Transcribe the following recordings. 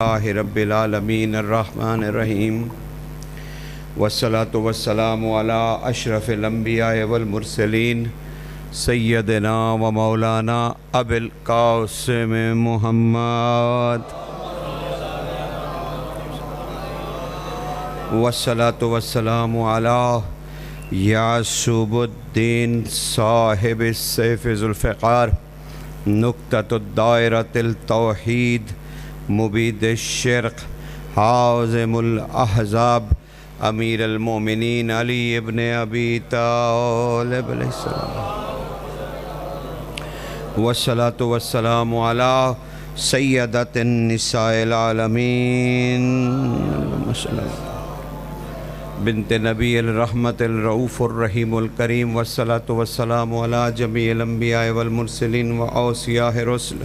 اللہ رب العالمین الرحمن الرحیم والصلاة والسلام علی اشرف الانبیاء والمرسلین سیدنا و مولانا ابی القاسم محمد والصلاة والسلام علی یعصب الدین صاحب السیف ذو الفقار نقطۃ الدائرۃ التوحید مبید الشرق حازم الاحزاب امیر المومنین علی ابن ابی طالب علیہ السلام والصلاة والسلام علی سیدۃ النساء العالمین بنت نبی الرحمت الرؤوف الرحیم الکریم والصلاة والسلام علی جمیع الانبیاء والمرسلین واوصیاء الرسل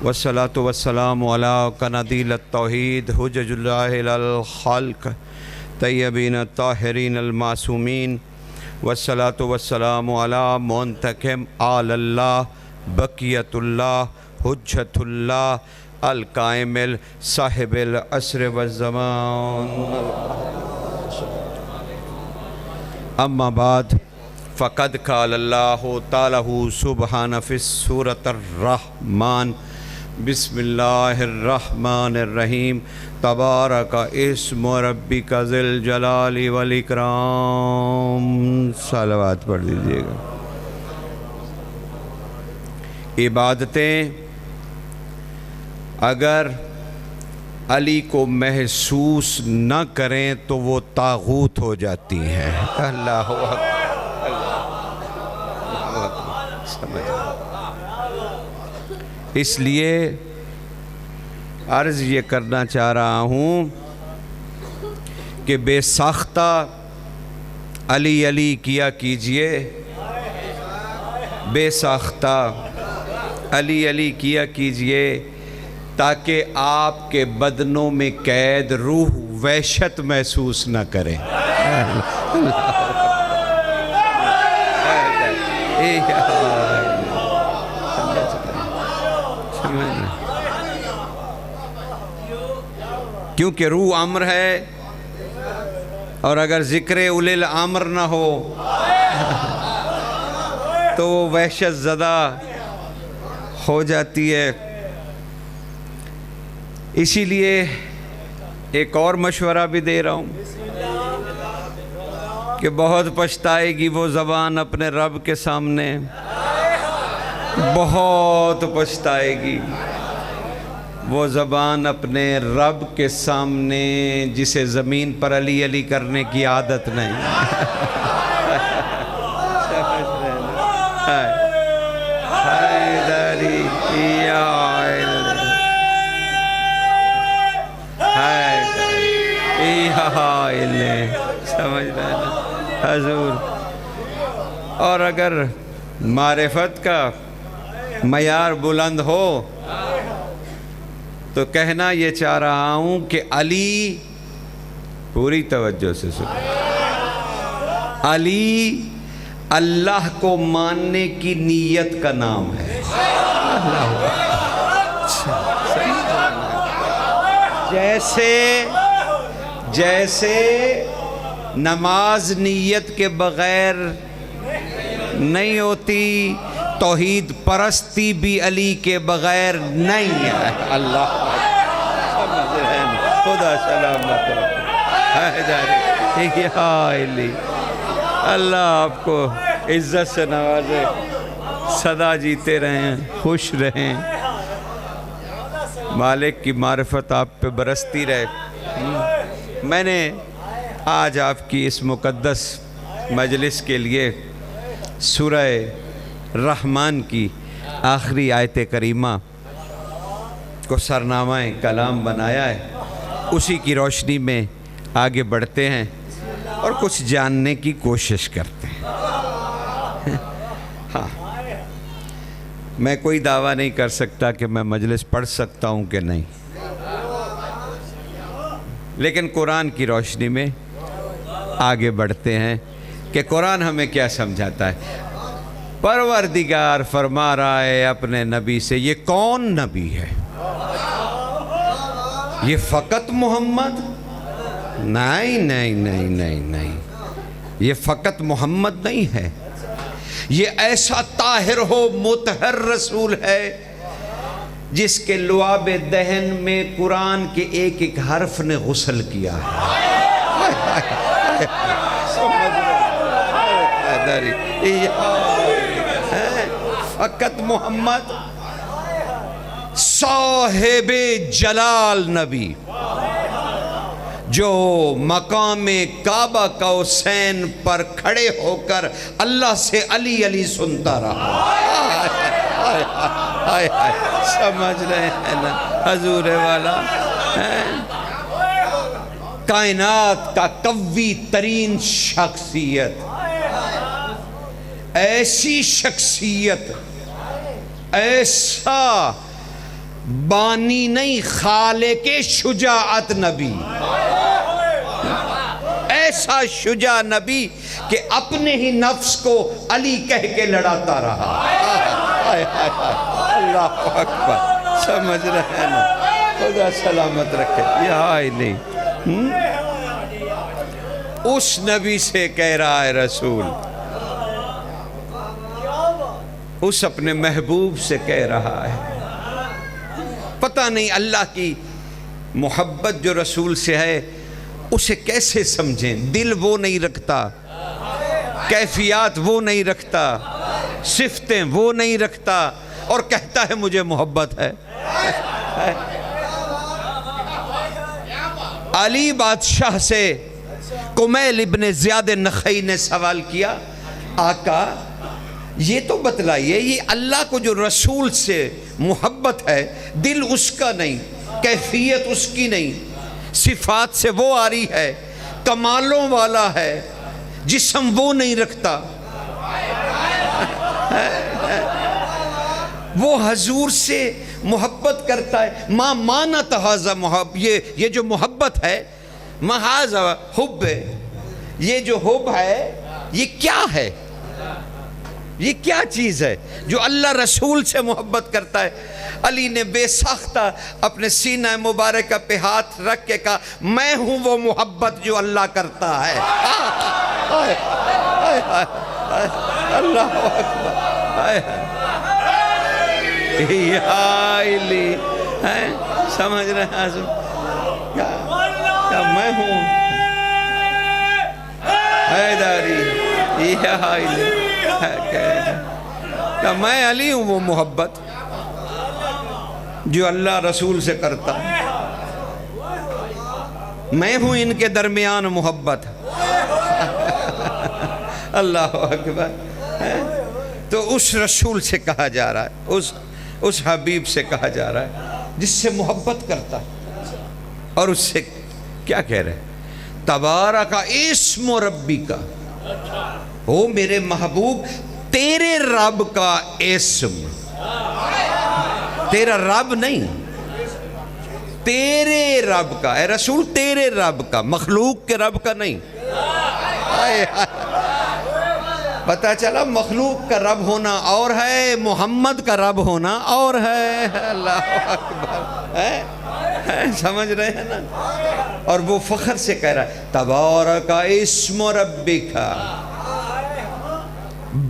والصلاة والسلام علی قنادیل التوحید حجج اللہ الخلق طیبین الطاہرین المعصومین والصلاة والسلام علی منتقم آل اللہ بقیت اللہ حجت اللہ القائم صاحب العصر والزمان اما بعد فقد قال اللہ تعالی سبحانہ فی سورۃ الرحمن بسم اللہ الرحمن الرحیم تبارک اسم ربک ذی الجلال والاکرام صلوات پڑھ لیجئے گا۔ عبادتیں اگر علی کو محسوس نہ کریں تو وہ طاغوت ہو جاتی ہیں۔ اللہ اس لیے عرض یہ کرنا چاہ رہا ہوں کہ بے ساختہ علی علی کیا کیجئے، بے ساختہ علی علی کیا کیجئے تاکہ آپ کے بدنوں میں قید روح وحشت محسوس نہ کریں۔ کیونکہ روح امر ہے، اور اگر ذکر اولی الامر نہ ہو تو وہ وحشت زدہ ہو جاتی ہے۔ اسی لیے ایک اور مشورہ بھی دے رہا ہوں کہ بہت پچھتائے گی وہ زبان اپنے رب کے سامنے، بہت پچھتائے گی وہ زبان اپنے رب کے سامنے جسے زمین پر علی علی کرنے کی عادت نہیں۔ سمجھ رہے ہیں حضور؟ اور اگر معرفت کا معیار بلند ہو تو کہنا یہ چاہ رہا ہوں کہ علی، پوری توجہ سے سنو، علی اللہ کو ماننے کی نیت کا نام ہے۔ جیسے نماز نیت کے بغیر نہیں ہوتی، توحید پرستی بھی علی کے بغیر نہیں ہے۔ اللہ سمجھ رہے ہیں؟ خدا سلامت رکھے۔ اللہ آپ کو عزت سے نوازے، سدا جیتے رہیں، خوش رہیں، مالک کی معرفت آپ پہ برستی رہے۔ میں نے آج آپ کی اس مقدس مجلس کے لیے سورہ رحمان کی آخری آیت کریمہ کو سرنامہ کلام بنایا ہے۔ اسی کی روشنی میں آگے بڑھتے ہیں اور کچھ جاننے کی کوشش کرتے ہیں۔ ہاں، میں کوئی دعویٰ نہیں کر سکتا کہ میں مجلس پڑھ سکتا ہوں کہ نہیں، لیکن قرآن کی روشنی میں آگے بڑھتے ہیں کہ قرآن ہمیں کیا سمجھاتا ہے۔ پروردگار فرما رہا ہے اپنے نبی سے، یہ کون نبی ہے؟ یہ فقط محمد؟ نہیں نہیں نہیں نہیں نہیں، یہ فقط محمد نہیں ہے، یہ ایسا طاہر و مطہر رسول ہے جس کے لعاب دہن میں قرآن کے ایک ایک حرف نے غسل کیا ہے۔ فقط محمد، صاحب جلال نبی، جو مقام کعبہ قوسین پر کھڑے ہو کر اللہ سے علی علی سنتا رہا۔ سمجھ رہے ہیں نا حضور والا؟ کائنات کا قوی ترین شخصیت، ایسی شخصیت، ایسا بانی نہیں، خالق شجاعت نبی، ایسا شجاع نبی کہ اپنے ہی نفس کو علی کہہ کے لڑاتا رہا۔ اللہ اکبر، سمجھ رہے ہیں نا؟ خدا سلامت رکھے۔ یہ ہائی نہیں، اس نبی سے کہہ رہا ہے رسول، اس اپنے محبوب سے کہہ رہا ہے۔ پتہ نہیں اللہ کی محبت جو رسول سے ہے اسے کیسے سمجھیں؟ دل وہ نہیں رکھتا، کیفیات وہ نہیں رکھتا، صفتیں وہ نہیں رکھتا، اور کہتا ہے مجھے محبت ہے۔ علی بادشاہ سے کمیل ابن زیاد نخعی نے سوال کیا، آقا یہ تو بتلائیے، یہ اللہ کو جو رسول سے محبت ہے، دل اس کا نہیں، کیفیت اس کی نہیں، صفات سے وہ آ رہی ہے، کمالوں والا ہے، جسم وہ نہیں رکھتا، وہ حضور سے محبت کرتا ہے۔ ما مانت ھذا محب، یہ جو محبت ہے، ما ھذا حب ہے، یہ جو حب ہے یہ کیا ہے؟ یہ کیا چیز ہے جو اللہ رسول سے محبت کرتا ہے؟ علی نے بے ساختہ اپنے سینہ مبارکہ پہ ہاتھ رکھ کے کہا، میں ہوں وہ محبت جو اللہ کرتا ہے۔ اللہ اکبر، یا علی، سمجھ رہے ہیں حضور؟ کیا میں ہوں حیداری، یا علی، کہ میں علی ہوں وہ محبت جو اللہ رسول سے کرتا ہے، میں ہوں ان کے درمیان محبت۔ اللہ اکبر۔ تو اس رسول سے کہا جا رہا ہے، اس حبیب سے کہا جا رہا ہے جس سے محبت کرتا ہے، اور اس سے کیا کہہ رہے ہیں؟ تبارک اسم ربی کا، او میرے محبوب تیرے رب کا اسم، تیرا رب نہیں، تیرے رب کا، اے رسول تیرے رب کا، مخلوق کے رب کا نہیں۔ پتہ چلا مخلوق کا رب ہونا اور ہے، محمد کا رب ہونا اور ہے۔ اللہ اکبر، سمجھ رہے ہیں نا؟ اور وہ فخر سے کہہ رہا ہے، تبارک اسم ربک،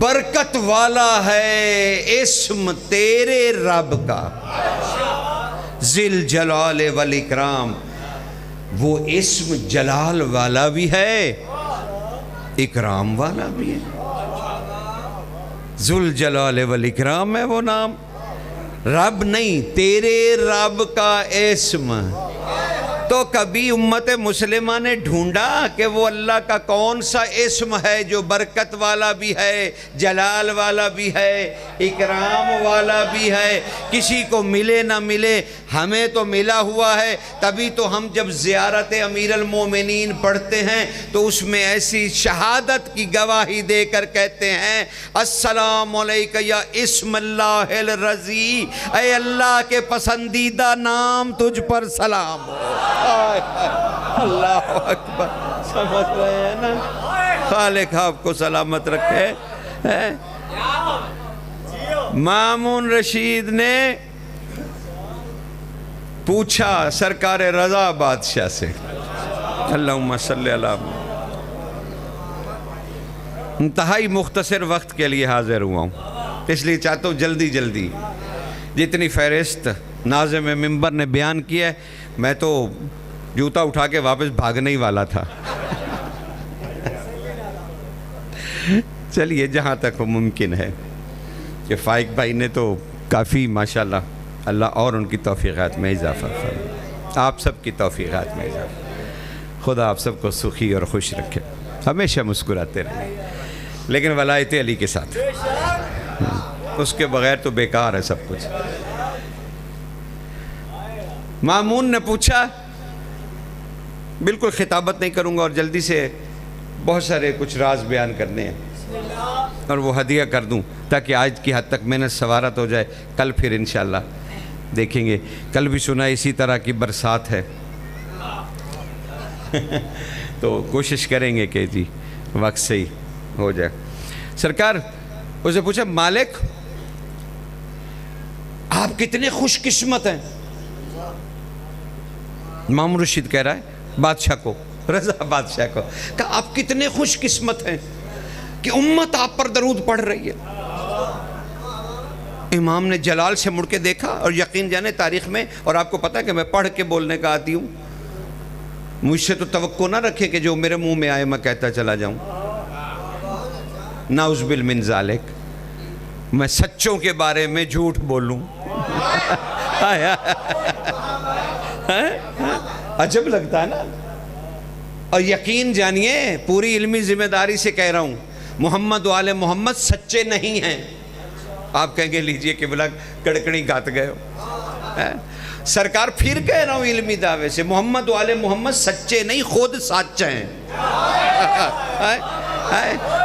برکت والا ہے اسم تیرے رب کا، ذل جلال والاکرام، وہ اسم جلال والا بھی ہے، اکرام والا بھی ہے۔ ذل جلال والاکرام ہے وہ نام، رب نہیں، تیرے رب کا اسم۔ تو کبھی امت مسلمہ نے ڈھونڈا کہ وہ اللہ کا کون سا اسم ہے جو برکت والا بھی ہے، جلال والا بھی ہے، اکرام والا بھی ہے؟ کسی کو ملے نہ ملے، ہمیں تو ملا ہوا ہے۔ تبھی تو ہم جب زیارت امیر المومنین پڑھتے ہیں تو اس میں ایسی شہادت کی گواہی دے کر کہتے ہیں، السلام علیکہ یا اسم اللہ الرضی، اے اللہ کے پسندیدہ نام تجھ پر سلام ہو۔ اللہ اکبر، سمجھ رہے ہیں نا؟ خالق آپ کو سلامت رکھے۔ مامون رشید نے پوچھا سرکار رضا بادشاہ سے، اللہم صلی اللہ، انتہائی مختصر وقت کے لیے حاضر ہوا ہوں، اس لیے چاہتا ہوں جلدی جلدی جتنی فہرست ناظم منبر نے بیان کیا ہے، میں تو جوتا اٹھا کے واپس بھاگنے ہی والا تھا۔ چلیے جہاں تک وہ ممکن ہے کہ فائق بھائی نے تو کافی ماشاءاللہ، اللہ اور ان کی توفیقات میں اضافہ فرمائے، آپ سب کی توفیقات میں اضافہ، خدا آپ سب کو سخی اور خوش رکھے، ہمیشہ مسکراتے رہیں، لیکن ولایت علی کے ساتھ، اس کے بغیر تو بیکار ہے سب کچھ۔ مامون نے پوچھا، بالکل خطابت نہیں کروں گا اور جلدی سے بہت سارے کچھ راز بیان کرنے ہیں اور وہ ہدیہ کر دوں تاکہ آج کی حد تک محنت سوارت ہو جائے، کل پھر انشاءاللہ دیکھیں گے۔ کل بھی سنا اسی طرح کی برسات ہے تو کوشش کریں گے کہ جی وقت سے ہی ہو جائے۔ سرکار اسے پوچھا، مالک آپ کتنے خوش قسمت ہیں؟ امام رشید کہہ رہا ہے بادشاہ کو، رضا بادشاہ کو، کہ آپ کتنے خوش قسمت ہیں کہ امت آپ پر درود پڑھ رہی ہے۔ امام نے جلال سے مڑ کے دیکھا، اور یقین جانے تاریخ میں، اور آپ کو پتا ہے کہ میں پڑھ کے بولنے کا عادی ہوں، مجھ سے تو توقع نہ رکھے کہ جو میرے منہ میں آئے میں کہتا چلا جاؤں، نعوذ باللہ من ذالک، میں سچوں کے بارے میں جھوٹ بولوں۔ عجب لگتا ہے نا، اور یقین جانیے پوری علمی ذمہ داری سے کہہ رہا ہوں، محمد و آل محمد سچے نہیں ہیں۔ آپ کہیں گے لیجئے کہ بلا کڑکڑی گات گئے ہو، سرکار پھر کہہ رہا ہوں علمی دعوے سے، محمد و آل محمد سچے نہیں، خود سچے ہیں،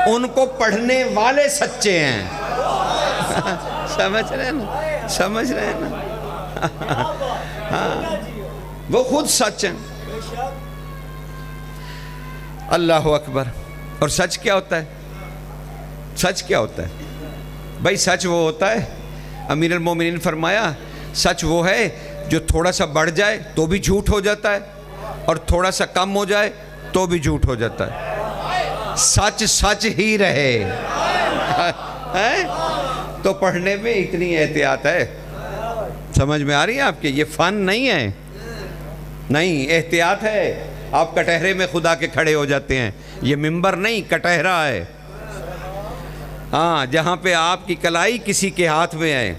ان کو پڑھنے والے سچے ہیں۔ سمجھ رہے ہیں نا، سمجھ رہے ہیں نا، وہ خود سچ ہیں۔ اللہ اکبر۔ اور سچ کیا ہوتا ہے؟ سچ کیا ہوتا ہے بھائی؟ سچ وہ ہوتا ہے، امیر المومنین فرمایا، سچ وہ ہے جو تھوڑا سا بڑھ جائے تو بھی جھوٹ ہو جاتا ہے، اور تھوڑا سا کم ہو جائے تو بھی جھوٹ ہو جاتا ہے، سچ سچ ہی رہے۔ تو پڑھنے میں اتنی احتیاط ہے، سمجھ میں آ رہی ہے آپ کے؟ یہ فن نہیں ہے، نہیں، احتیاط ہے۔ آپ کٹہرے میں خدا کے کھڑے ہو جاتے ہیں، یہ منبر نہیں کٹہرا ہے، ہاں، جہاں پہ آپ کی کلائی کسی کے ہاتھ میں ہے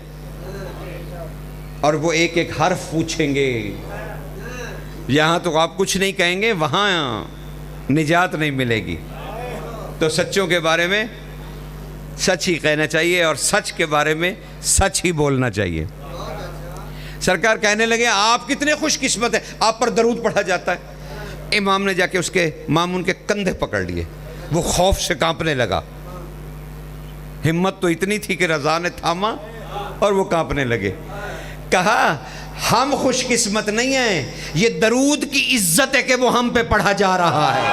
اور وہ ایک ایک حرف پوچھیں گے، یہاں تو آپ کچھ نہیں کہیں گے، وہاں نجات نہیں ملے گی۔ تو سچوں کے بارے میں سچ ہی کہنا چاہیے، اور سچ کے بارے میں سچ ہی بولنا چاہیے۔ سرکار کہنے لگے آپ کتنے خوش قسمت ہیں، آپ پر درود پڑھا جاتا ہے۔ امام نے جا کے اس کے مامون کے کندھے پکڑ لیے، وہ خوف سے کانپنے لگا، ہمت تو اتنی تھی کہ رضا نے تھاما اور وہ کانپنے لگے۔ کہا ہم خوش قسمت نہیں ہیں، یہ درود کی عزت ہے کہ وہ ہم پہ پڑھا جا رہا ہے۔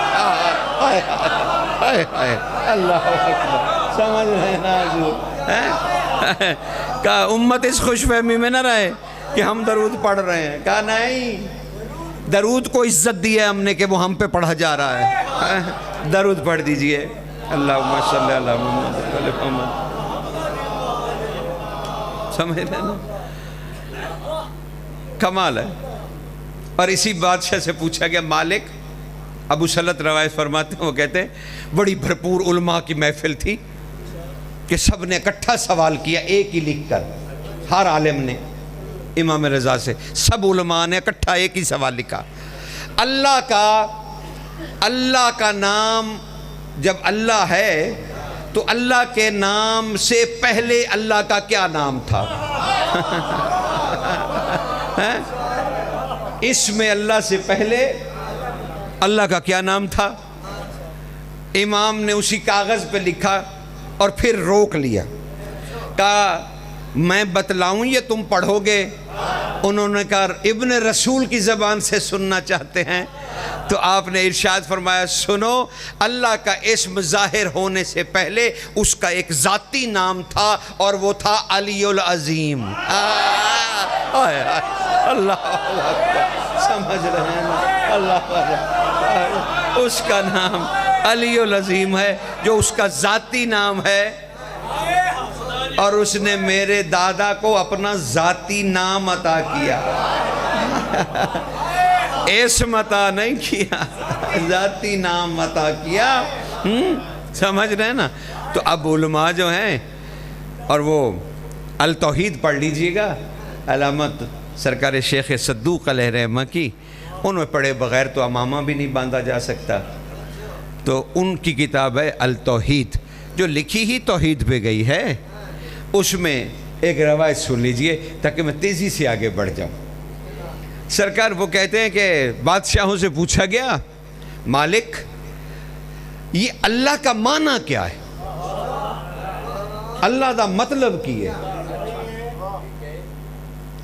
اللہ اکبر، سمجھ رہے ہیں نا حضور؟ کہا امت اس خوش فہمی میں نہ رہے کہ ہم درود پڑھ رہے ہیں، کہا نہیں، درود کو عزت دی ہے ہم نے کہ وہ ہم پہ پڑھا جا رہا ہے۔ درود پڑھ دیجئے، اللہم صلی علی محمد۔ سمجھ رہے نا، کمال ہے۔ اور اسی بادشاہ سے پوچھا گیا، مالک، ابو سلط روایت فرماتے ہیں، وہ کہتے ہیں بڑی بھرپور علماء کی محفل تھی کہ سب نے اکٹھا سوال کیا، ایک ہی لکھ کر، ہر عالم نے امام رضا سے، سب علماء نے اکٹھا ایک ہی سوال لکھا، اللہ کا نام جب اللہ ہے تو اللہ کے نام سے پہلے اللہ کا کیا نام تھا؟ اس میں اللہ سے پہلے اللہ کا کیا نام تھا؟ امام نے اسی کاغذ پہ لکھا اور پھر روک لیا، کہا میں بتلاؤں یہ تم پڑھو گے؟ انہوں نے کہا ابن رسول کی زبان سے سننا چاہتے ہیں؟ تو آپ نے ارشاد فرمایا سنو، اللہ کا اسم ظاہر ہونے سے پہلے اس کا ایک ذاتی نام تھا اور وہ تھا علی العظیم۔ اللہ سمجھ رہے ہیں نا؟ اللہ اس کا نام علی العظیم ہے جو اس کا ذاتی نام ہے، اور اس نے میرے دادا کو اپنا ذاتی نام عطا کیا، اسم عطا نہیں کیا، ذاتی نام عطا کیا۔ سمجھ رہے ہیں نا؟ تو اب علماء جو ہیں، اور وہ التوحید پڑھ لیجئے گا علامت سرکار شیخ صدوق علیہ رحمہ کی، ان میں پڑھے بغیر تو امامہ بھی نہیں باندھا جا سکتا، تو ان کی کتاب ہے التوحید جو لکھی ہی توحید پہ گئی ہے۔ اس میں ایک روایت سن لیجئے تاکہ میں تیزی سے آگے بڑھ جاؤں۔ سرکار وہ کہتے ہیں کہ بادشاہوں سے پوچھا گیا مالک یہ اللہ کا معنی کیا ہے، اللہ دا مطلب کی ہے؟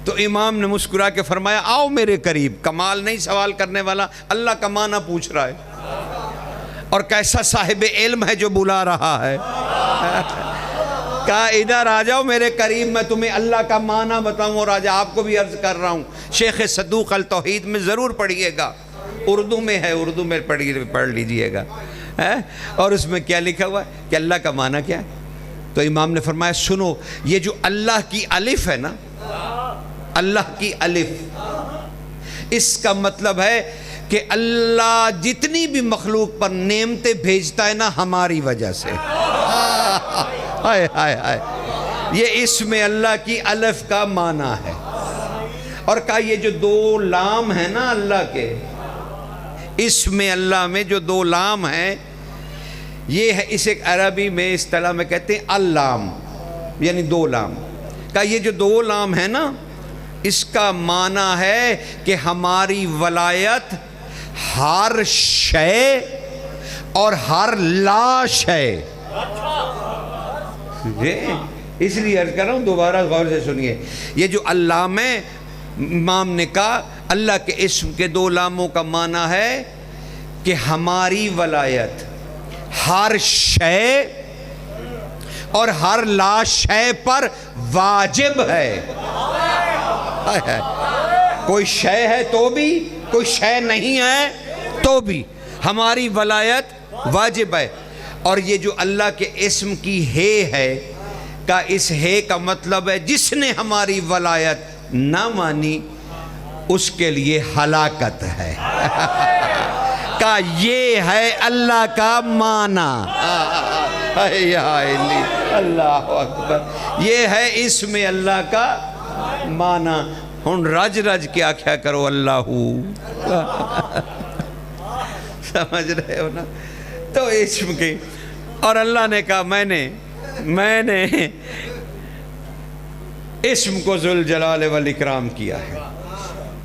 تو امام نے مسکرا کے فرمایا آؤ میرے قریب، کمال نہیں سوال کرنے والا، اللہ کا معنی پوچھ رہا ہے، اور کیسا صاحب علم ہے جو بلا رہا ہے۔ کہا ادھر آ جاؤ میرے قریب، میں تمہیں اللہ کا معنی بتاؤں، اور آج آپ کو بھی عرض کر رہا ہوں شیخ صدوق التوحید میں ضرور پڑھیے گا، اردو میں ہے، اردو میں پڑھ لیجئے گا، اور اس میں کیا لکھا ہوا ہے کہ اللہ کا معنی کیا ہے؟ تو امام نے فرمایا سنو، یہ جو اللہ کی الف ہے نا، اللہ کی الف، اس کا مطلب ہے کہ اللہ جتنی بھی مخلوق پر نعمتیں بھیجتا ہے نا ہماری وجہ سے۔ ہائے ہائے ہائے، یہ اسم اللہ کی الف کا معنی ہے۔ اور کہا یہ جو دو لام ہیں نا اللہ کے، اسم اللہ میں جو دو لام ہیں، یہ ہے اسے عربی میں اصطلاح میں کہتے ہیں اللام، یعنی دو لام۔ کہا یہ جو دو لام ہیں نا، اس کا معنی ہے کہ ہماری ولایت ہر شے اور ہر لا شے۔ اس لیے عرض کر رہا ہوں، دوبارہ غور سے سنیے، یہ جو اللام ہے، امام نے کہا اللہ کے اسم کے دو لاموں کا معنی ہے کہ ہماری ولایت ہر شے اور ہر لا شے پر واجب ہے۔ کوئی شے ہے تو بھی، کوئی شے نہیں ہے تو بھی ہماری ولایت واجب ہے۔ اور یہ جو اللہ کے اسم کی ہے کا اس ہے کا مطلب ہے جس نے ہماری ولایت نہ مانی اس کے لیے ہلاکت ہے۔ کا یہ ہے اللہ کا معنی۔ اللہ اکبر، یہ ہے اسم اللہ کا معنی۔ ہن رج رج کے آکھیا کرو اللہ، سمجھ رہے ہو نا؟ تو اسم کی، اور اللہ نے کہا میں نے اسم کو ذوالجلال والاکرام کیا ہے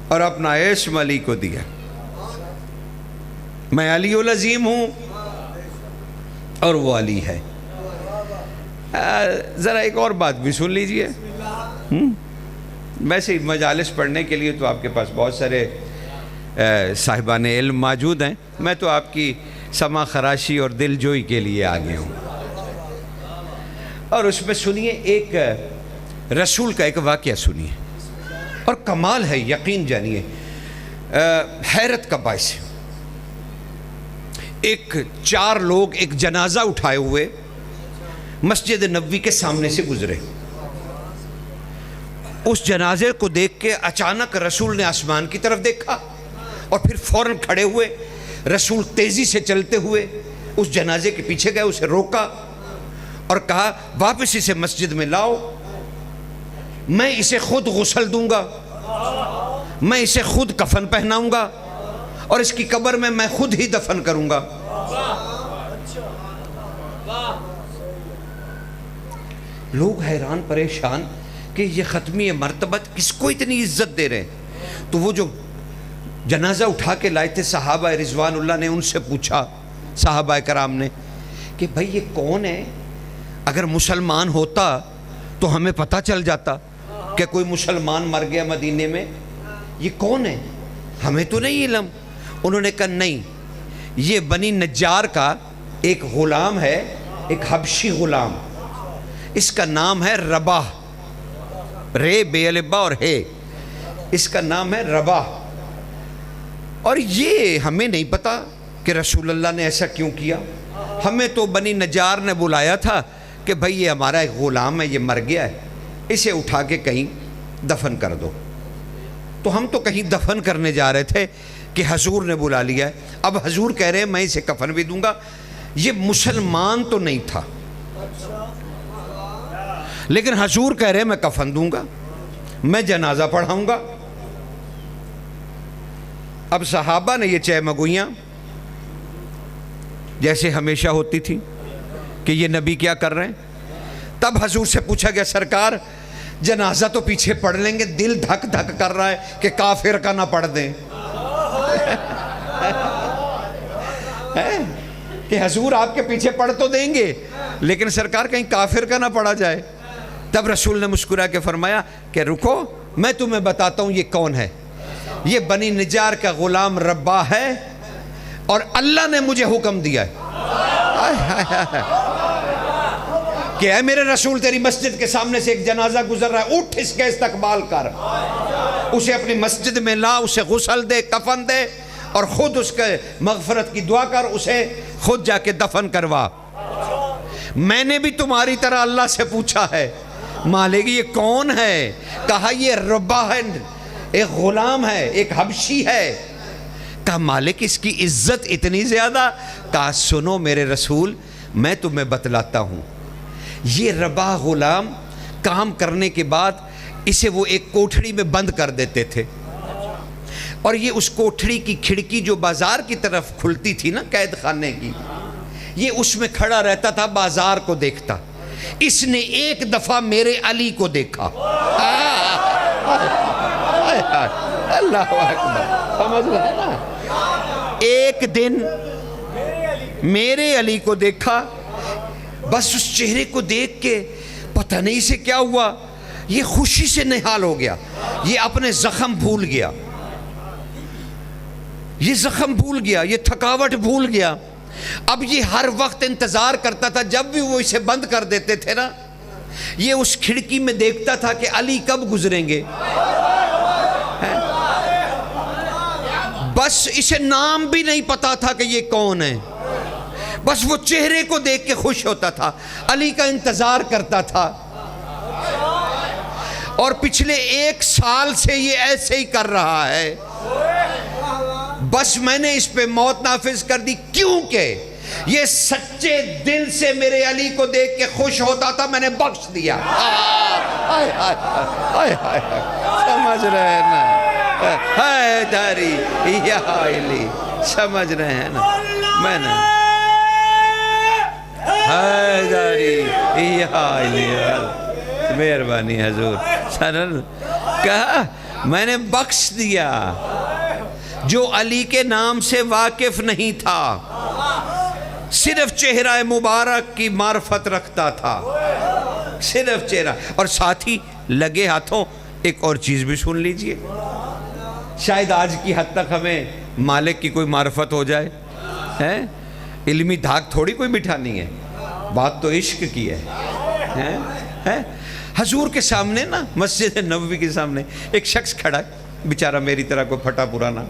اور اپنا اسم علی کو دیا، میں علی العظیم ہوں اور وہ علی ہے۔ ذرا ایک اور بات بھی سن لیجئے، ویسے مجالس پڑھنے کے لیے تو آپ کے پاس بہت سارے صاحبان علم موجود ہیں، میں تو آپ کی سما خراشی اور دل جوئی کے لیے آگے ہوں۔ اور اس میں سنیے ایک رسول کا ایک واقعہ سنیے، اور کمال ہے، یقین جانیے، حیرت کا باعث ہے۔ ایک 4 لوگ ایک جنازہ اٹھائے ہوئے مسجد نبوی کے سامنے سے گزرے۔ اس جنازے کو دیکھ کے اچانک رسول نے آسمان کی طرف دیکھا اور پھر فوراً کھڑے ہوئے۔ رسول تیزی سے چلتے ہوئے اس جنازے کے پیچھے گئے، اسے روکا اور کہا واپس اسے مسجد میں لاؤ، میں اسے خود غسل دوں گا، میں اسے خود کفن پہناؤں گا اور اس کی قبر میں خود ہی دفن کروں گا۔ لوگ حیران پریشان کہ یہ ختمی مرتبت کس کو اتنی عزت دے رہے ہیں۔ تو وہ جو جنازہ اٹھا کے لائے تھے صحابہ رضوان اللہ نے ان سے پوچھا، صحابہ کرام نے، کہ بھائی یہ کون ہے؟ اگر مسلمان ہوتا تو ہمیں پتہ چل جاتا کہ کوئی مسلمان مر گیا مدینے میں، یہ کون ہے؟ ہمیں تو نہیں علم۔ انہوں نے کہا نہیں، یہ بنی نجار کا ایک غلام ہے، ایک حبشی غلام، اس کا نام ہے رباح، رے بے الف با اور ہے، اس کا نام ہے رباح، اور یہ ہمیں نہیں پتا کہ رسول اللہ نے ایسا کیوں کیا۔ ہمیں تو بنی نجار نے بلایا تھا کہ بھئی یہ ہمارا ایک غلام ہے، یہ مر گیا ہے، اسے اٹھا کے کہیں دفن کر دو۔ تو ہم تو کہیں دفن کرنے جا رہے تھے کہ حضور نے بلا لیا ہے۔ اب حضور کہہ رہے ہیں میں اسے کفن بھی دوں گا۔ یہ مسلمان تو نہیں تھا، لیکن حضور کہہ رہے ہیں میں کفن دوں گا، میں جنازہ پڑھاؤں گا۔ اب صحابہ نے یہ چہمگوئیاں جیسے ہمیشہ ہوتی تھی کہ یہ نبی کیا کر رہے ہیں۔ تب حضور سے پوچھا گیا سرکار جنازہ تو پیچھے پڑھ لیں گے، دل دھک دھک کر رہا ہے کہ کافر کا نہ پڑھ دیں کہ حضور آپ کے پیچھے پڑھ تو دیں گے لیکن سرکار کہیں کافر کا نہ پڑھا جائے۔ تب رسول نے مسکرا کے فرمایا کہ رکو میں تمہیں بتاتا ہوں یہ کون ہے۔ یہ بنی نجار کا غلام رباح ہے اور اللہ نے مجھے حکم دیا ہے کہ اے میرے رسول تیری مسجد کے سامنے سے ایک جنازہ گزر رہا ہے، اٹھ اس کے استقبال کر، اسے اپنی مسجد میں لا، اسے غسل دے، کفن دے اور خود اس کے مغفرت کی دعا کر، اسے خود جا کے دفن کروا۔ میں نے بھی تمہاری طرح اللہ سے پوچھا ہے مالک یہ کون ہے؟ کہا یہ رباح ہے، ایک غلام ہے، ایک حبشی ہے۔ کہا مالک اس کی عزت اتنی زیادہ؟ کہا سنو میرے رسول میں تمہیں بتلاتا ہوں۔ یہ رباح غلام کام کرنے کے بعد اسے وہ ایک کوٹھڑی میں بند کر دیتے تھے اور یہ اس کوٹھڑی کی کھڑکی جو بازار کی طرف کھلتی تھی نا قید خانے کی، یہ اس میں کھڑا رہتا تھا، بازار کو دیکھتا۔ اس نے ایک دفعہ میرے علی کو دیکھا، اللہ اکبر، سمجھ رہے نا؟ ایک دن میرے علی کو دیکھا، بس اس چہرے کو دیکھ کے پتہ نہیں اسے کیا ہوا، یہ خوشی سے نہال ہو گیا، یہ اپنے زخم بھول گیا، یہ زخم بھول گیا، یہ تھکاوٹ بھول گیا۔ اب یہ ہر وقت انتظار کرتا تھا، جب بھی وہ اسے بند کر دیتے تھے نا، یہ اس کھڑکی میں دیکھتا تھا کہ علی کب گزریں گے۔ بس اسے نام بھی نہیں پتا تھا کہ یہ کون ہے، بس وہ چہرے کو دیکھ کے خوش ہوتا تھا، علی کا انتظار کرتا تھا۔ اور پچھلے 1 سال سے یہ ایسے ہی کر رہا ہے۔ بس میں نے اس پہ موت نافذ کر دی کیونکہ یہ سچے دل سے میرے علی کو دیکھ کے خوش ہوتا تھا، میں نے بخش دیا۔ سمجھ رہے ہیں نا؟ حیدری یا علی، سمجھ رہے ہیں نا؟ میں نے حیدری یا علی، مہربانی حضور، کہا میں نے بخش دیا۔ جو علی کے نام سے واقف نہیں تھا، صرف چہرہ مبارک کی معرفت رکھتا تھا، صرف چہرہ، اور ساتھ ہی لگے ہاتھوں ایک اور چیز بھی سن لیجئے، شاید آج کی حد تک ہمیں مالک کی کوئی معرفت ہو جائے، علمی دھاک تھوڑی کوئی بٹھانی ہے، بات تو عشق کی ہے۔ حضور کے سامنے نا، مسجد نبوی کے سامنے ایک شخص کھڑا ہے، بیچارہ میری طرح کوئی پھٹا پرانا،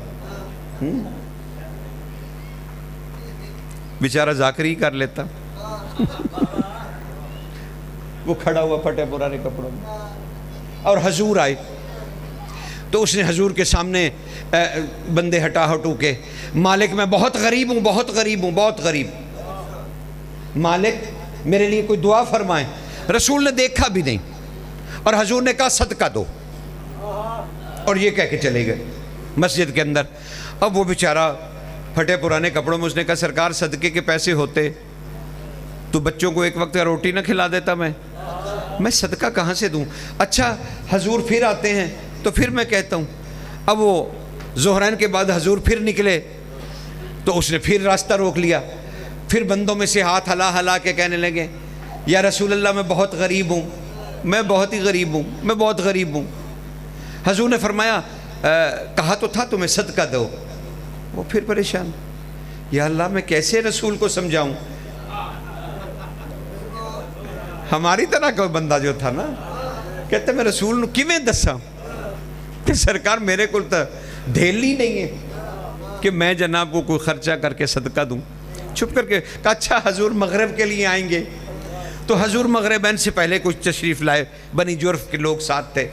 بیچارہ ذاکری کر لیتا، وہ کھڑا ہوا پھٹے پرانے کپڑوں میں، اور حضور آئے تو اس نے حضور کے سامنے بندے ہٹا ہٹو کے، مالک میں بہت غریب ہوں، بہت غریب ہوں، بہت غریب، مالک میرے لیے کوئی دعا فرمائیں۔ رسول نے دیکھا بھی نہیں اور حضور نے کہا صدقہ دو، اور یہ کہہ کے چلے گئے مسجد کے اندر۔ اب وہ بیچارہ پھٹے پرانے کپڑوں میں، اس نے کہا سرکار صدقے کے پیسے ہوتے تو بچوں کو ایک وقت کا روٹی نہ کھلا دیتا، میں صدقہ کہاں سے دوں؟ اچھا حضور پھر آتے ہیں تو پھر میں کہتا ہوں۔ اب وہ ظہرین کے بعد حضور پھر نکلے تو اس نے پھر راستہ روک لیا، پھر بندوں میں سے ہاتھ ہلا ہلا کے کہنے لگے یا رسول اللہ میں بہت غریب ہوں، میں بہت ہی غریب ہوں، میں بہت غریب ہوں۔ حضور نے فرمایا کہا تو تھا تمہیں صدقہ دو۔ وہ پھر پریشان، یا اللہ میں کیسے رسول کو سمجھاؤں؟ ہماری طرح کوئی بندہ جو تھا نا کہتے میں رسول کیویں دساں کہ سرکار میرے کو دھیل ہی نہیں ہے کہ میں جناب کو کوئی خرچہ کر کے صدقہ دوں۔ چھپ کر کے کہا اچھا حضور مغرب کے لیے آئیں گے؟ تو حضور مغربین سے پہلے کچھ تشریف لائے، بنی جرف کے لوگ ساتھ تھے،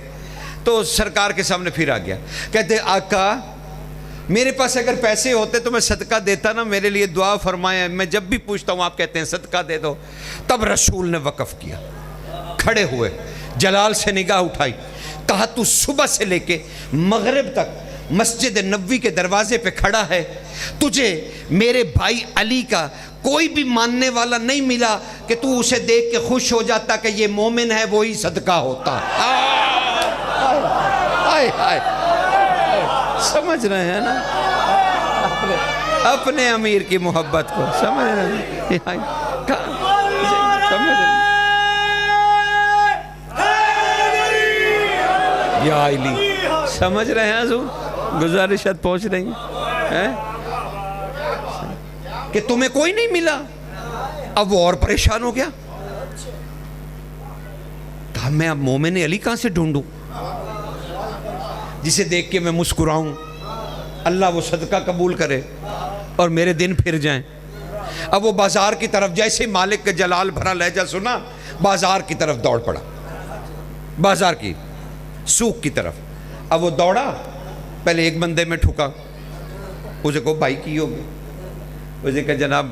تو سرکار کے سامنے پھر آ گیا، کہتے آقا میرے پاس اگر پیسے ہوتے تو میں صدقہ دیتا نا، میرے لیے دعا فرمائیں، میں جب بھی پوچھتا ہوں آپ کہتے ہیں صدقہ دے دو۔ تب رسول نے وقف کیا، کھڑے ہوئے، جلال سے نگاہ اٹھائی، کہا تو صبح سے لے کے مغرب تک مسجد نبوی کے دروازے پہ کھڑا ہے، تجھے میرے بھائی علی کا کوئی بھی ماننے والا نہیں ملا کہ تو اسے دیکھ کے خوش ہو جاتا کہ یہ مومن ہے، وہی صدقہ ہوتا۔ سمجھ رہے ہیں نا اپنے امیر کی محبت کو؟ سمجھ رہے ہیں؟ یا علی، سمجھ رہے ہیں حضور؟ گزارشات پہنچ رہی ہیں کہ تمہیں کوئی نہیں ملا۔ اب وہ اور پریشان ہو گیا، کہا میں اب مومن علی کہاں سے ڈھونڈوں جسے دیکھ کے میں مسکراؤں، اللہ وہ صدقہ قبول کرے اور میرے دن پھر جائیں۔ اب وہ بازار کی طرف، جیسے مالک کے جلال بھرا لہجہ سنا، بازار کی طرف دوڑ پڑا، بازار کی سوق کی طرف۔ اب وہ دوڑا، پہلے ایک بندے میں ٹھکا، اسے کہو بھائی کی ہوگی؟ اسے کہا جناب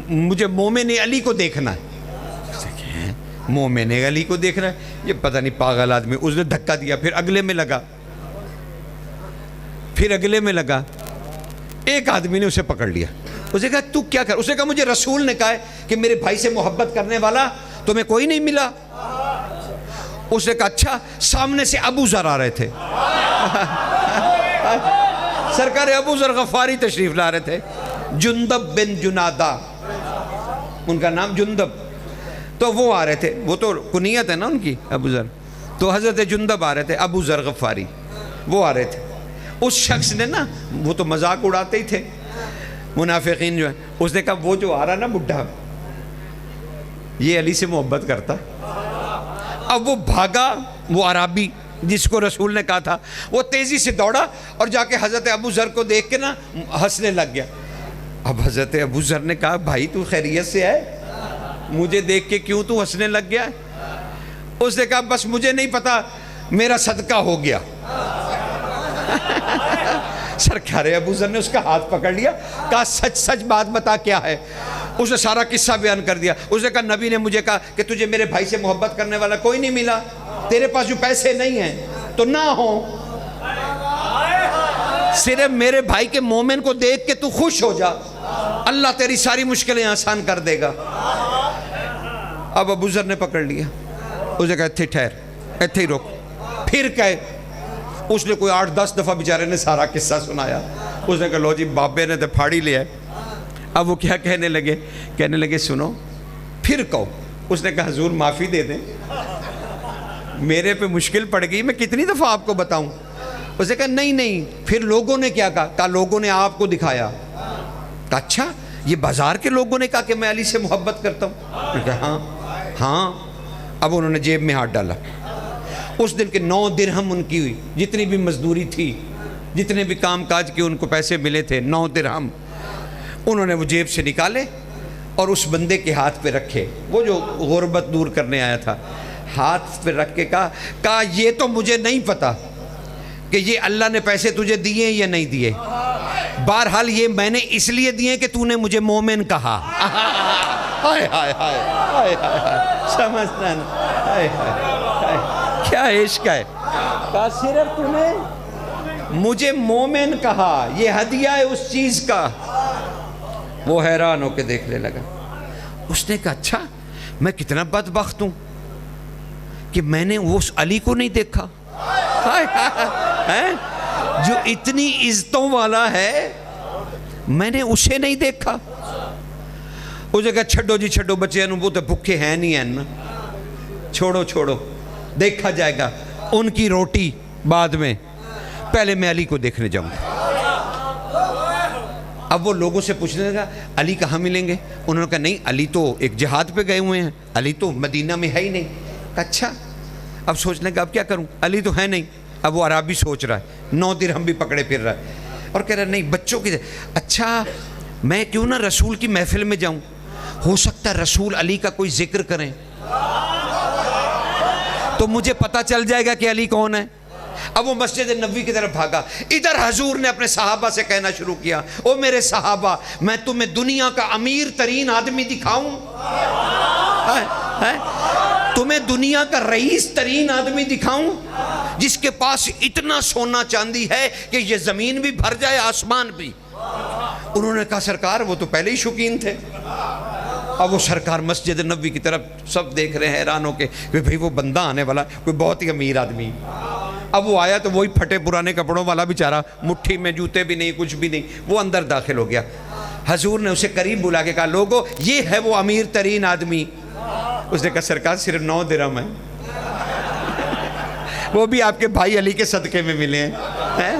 مجھے مومن علی کو دیکھنا ہے۔ مومن علی کو دیکھنا ہے، یہ پتہ نہیں پاگل آدمی۔ اس نے دھکا دیا، پھر اگلے میں لگا، پھر اگلے میں لگا، ایک آدمی نے اسے پکڑ لیا۔ اسے کہا تو کیا کر؟ اسے کہا مجھے رسول نے کہا ہے کہ میرے بھائی سے محبت کرنے والا تمہیں کوئی نہیں ملا۔ اس نے کہا اچھا، سامنے سے ابو ذر آ رہے تھے، سرکار ابو ذر غفاری تشریف لا رہے تھے، جندب بن جنادہ ان کا نام، جندب، تو وہ آ رہے تھے، وہ تو کنیت ہے نا ان کی ابو ذر، تو حضرت جندب آ رہے تھے، ابو ذر غفاری وہ آ رہے تھے۔ اس شخص نے نا، وہ تو مذاق اڑاتے ہی تھے منافقین جو ہیں، اس نے کہا وہ جو آ رہا نا بڈھا، یہ علی سے محبت کرتا۔ اب وہ بھاگا، وہ عربی جس کو رسول نے کہا تھا، وہ تیزی سے دوڑا اور جا کے حضرت ابو ذر کو دیکھ کے نا ہنسنے لگ گیا۔ اب حضرت ابو ذر نے کہا بھائی تو خیریت سے ہے؟ مجھے دیکھ کے کیوں تو ہنسنے لگ گیا؟ اس نے کہا بس مجھے نہیں پتا، میرا صدقہ ہو گیا۔ سرکار ابو ذر نے اس کا ہاتھ پکڑ لیا، کہا سچ سچ بات بتا کیا ہے؟ اس نے سارا قصہ بیان کر دیا۔ اس نے کہا نبی نے مجھے کہا کہ تجھے میرے بھائی سے محبت کرنے والا کوئی نہیں ملا، تیرے پاس جو پیسے نہیں ہیں تو نہ ہوں، صرف میرے بھائی کے مومن کو دیکھ کے تو خوش ہو جا، اللہ تیری ساری مشکلیں آسان کر دے گا۔ اب ابو ذر نے پکڑ لیا، اس نے کہا اتھے ٹھہر، اتھے ہی رک۔ پھر کہے، اس نے کوئی 8-10 دفعہ بیچارے نے سارا قصہ سنایا۔ اس نے کہا لو جی بابے نے تو پھاڑی لیا ہے۔ اب وہ کیا کہنے لگے سنو پھر کہو۔ اس نے کہا حضور معافی دے دیں، میرے پہ مشکل پڑ گئی، میں کتنی دفعہ آپ کو بتاؤں؟ اس نے کہا نہیں، پھر لوگوں نے کیا کہا؟ کہا لوگوں نے آپ کو دکھایا۔ کہا اچھا، یہ بازار کے لوگوں نے کہا کہ میں علی سے محبت کرتا ہوں؟ نے کہا ہاں۔ اب انہوں نے جیب میں ہاتھ ڈالا، اس دن کے 9 درہم ان کی ہوئی، جتنی بھی مزدوری تھی، جتنے بھی کام کاج کے ان کو پیسے ملے تھے، 9 درہم انہوں نے وہ جیب سے نکالے اور اس بندے کے ہاتھ پہ رکھے، وہ جو غربت دور کرنے آیا تھا، ہاتھ پہ رکھ کے کہا یہ تو مجھے نہیں پتا کہ یہ اللہ نے پیسے تجھے دیے یا نہیں دیے، بہرحال یہ میں نے اس لیے دیے کہ تو نے مجھے مومن کہا۔ ہائے ہائے ہائے ہائے ہائے، سمجھنا نا، ہائے ہائے کیا عشق ہے، کہا صرف تو نے مجھے مومن کہا، یہ ہدیہ ہے اس چیز کا۔ وہ حیران ہو کے دیکھنے لگا۔ اس نے کہا اچھا، میں کتنا بدبخت ہوں کہ میں نے اس علی کو نہیں دیکھا، جو اتنی عزتوں والا ہے، میں نے اسے نہیں دیکھا۔ اسے کہا چھڈو جی چھڈو، بچے وہ تو بھوکے ہیں نہیں ہیں نا، چھوڑو چھوڑو دیکھا جائے گا، ان کی روٹی بعد میں، پہلے میں علی کو دیکھنے جاؤں گا۔ اب وہ لوگوں سے پوچھنے لگا علی کہاں ملیں گے؟ انہوں نے کہا نہیں، علی تو ایک جہاد پہ گئے ہوئے ہیں، علی تو مدینہ میں ہے ہی نہیں۔ کہا اچھا، اب سوچنے کا اب کیا کروں، علی تو ہے نہیں۔ اب وہ عربی سوچ رہا ہے، 9 درہم بھی پکڑے پھر رہا ہے اور کہہ رہا ہے نہیں بچوں کی، اچھا میں کیوں نہ رسول کی محفل میں جاؤں، ہو سکتا ہے رسول علی کا کوئی ذکر کریں تو مجھے پتہ چل جائے گا کہ علی کون ہے۔ اب وہ مسجد نبوی کی طرف بھاگا، ادھر حضور نے اپنے صحابہ سے کہنا شروع کیا، او میرے صحابہ، میں تمہیں دنیا کا امیر ترین آدمی دکھاؤں؟ تمہیں دنیا کا رئیس ترین آدمی دکھاؤں جس کے پاس اتنا سونا چاندی ہے کہ یہ زمین بھی بھر جائے آسمان بھی؟ انہوں نے کہا سرکار وہ تو پہلے ہی شوقین تھے۔ اب وہ سرکار مسجد نبوی کی طرف سب دیکھ رہے ہیں حیران ہو کے کہ بھئی وہ بندہ آنے والا کوئی بہت ہی امیر آدمی۔ اب وہ آیا تو وہی پھٹے پرانے کپڑوں والا بیچارہ، مٹھی میں جوتے بھی نہیں کچھ بھی نہیں، وہ اندر داخل ہو گیا۔ حضور نے اسے قریب بلا کے کہا لوگو یہ ہے وہ امیر ترین آدمی۔ اس نے کہا سرکار صرف 9 درہم ہیں، وہ بھی آپ کے بھائی علی کے صدقے میں ملے ہیں،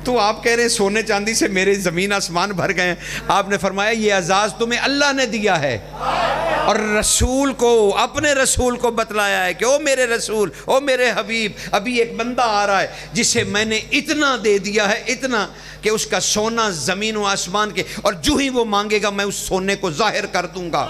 تو آپ کہہ رہے ہیں سونے چاندی سے میرے زمین آسمان بھر گئے ہیں۔ آپ نے فرمایا یہ اعزاز تمہیں اللہ نے دیا ہے اور رسول کو، اپنے رسول کو بتلایا ہے کہ او میرے رسول، او میرے حبیب، ابھی ایک بندہ آ رہا ہے جسے میں نے اتنا دے دیا ہے، اتنا کہ اس کا سونا زمین و آسمان کے، اور جو ہی وہ مانگے گا میں اس سونے کو ظاہر کر دوں گا،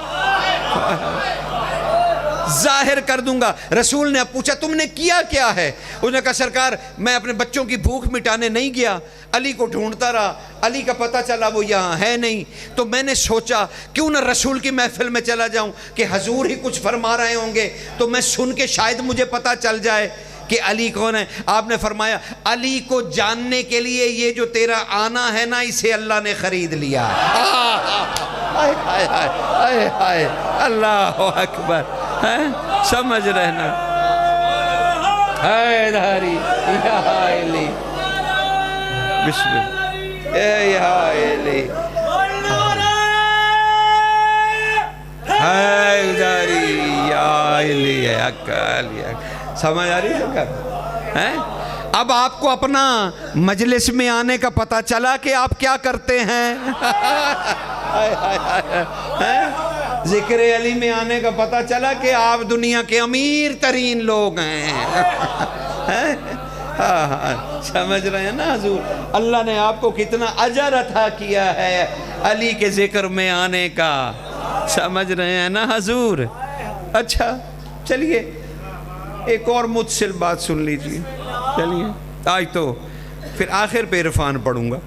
ظاہر کر دوں گا۔ رسول نے اب پوچھا تم نے کیا کیا ہے؟ اس نے کہا سرکار میں اپنے بچوں کی بھوک مٹانے نہیں گیا، علی کو ڈھونڈتا رہا، علی کا پتہ چلا وہ یہاں ہے نہیں، تو میں نے سوچا کیوں نہ رسول کی محفل میں چلا جاؤں کہ حضور ہی کچھ فرما رہے ہوں گے تو میں سن کے شاید مجھے پتہ چل جائے کہ علی کون ہے۔ آپ نے فرمایا علی کو جاننے کے لیے یہ جو تیرا آنا ہے نا اسے اللہ نے خرید لیا۔ اللہ اکبر، سمجھ رہنا حیداری یا علی، بسم اللہ یا علی حیداری یا علی اکل، سمجھ آ رہی ہے؟ اب آپ کو اپنا مجلس میں آنے کا پتہ چلا کہ آپ کیا کرتے ہیں، ذکر علی میں آنے کا پتہ چلا کہ آپ دنیا کے امیر ترین لوگ ہیں۔ سمجھ رہے ہیں نا حضور، اللہ نے آپ کو کتنا اجر عطا کیا ہے علی کے ذکر میں آنے کا، سمجھ رہے ہیں نا حضور۔ اچھا چلیے ایک اور متصل بات سن لیجیے، چلیے آج تو پھر آخر پہ عرفان پڑھوں گا،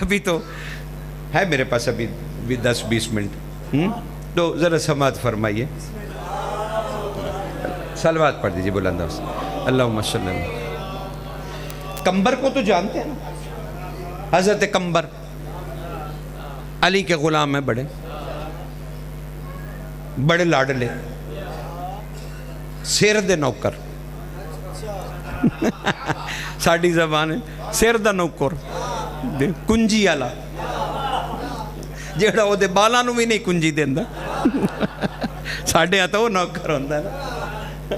ابھی تو ہے میرے پاس ابھی 10-20 منٹ، تو ذرا سماعت فرمائیے، صلوات پڑھ دیجیے بلند آواز سے، اللہم صلی اللہ علیہ وسلم۔ کمبر کو تو جانتے ہیں نا، حضرت کمبر علی کے غلام ہیں، بڑے لاڈلے، سر دے نوکر، ساڑی زبان ہے سر دا نوکر، کنجی آلا جیڑا وہ دے بالا نو بھی نہیں کنجی دیندہ، ساڑھے آتا وہ نوکر ہوندہ ہے،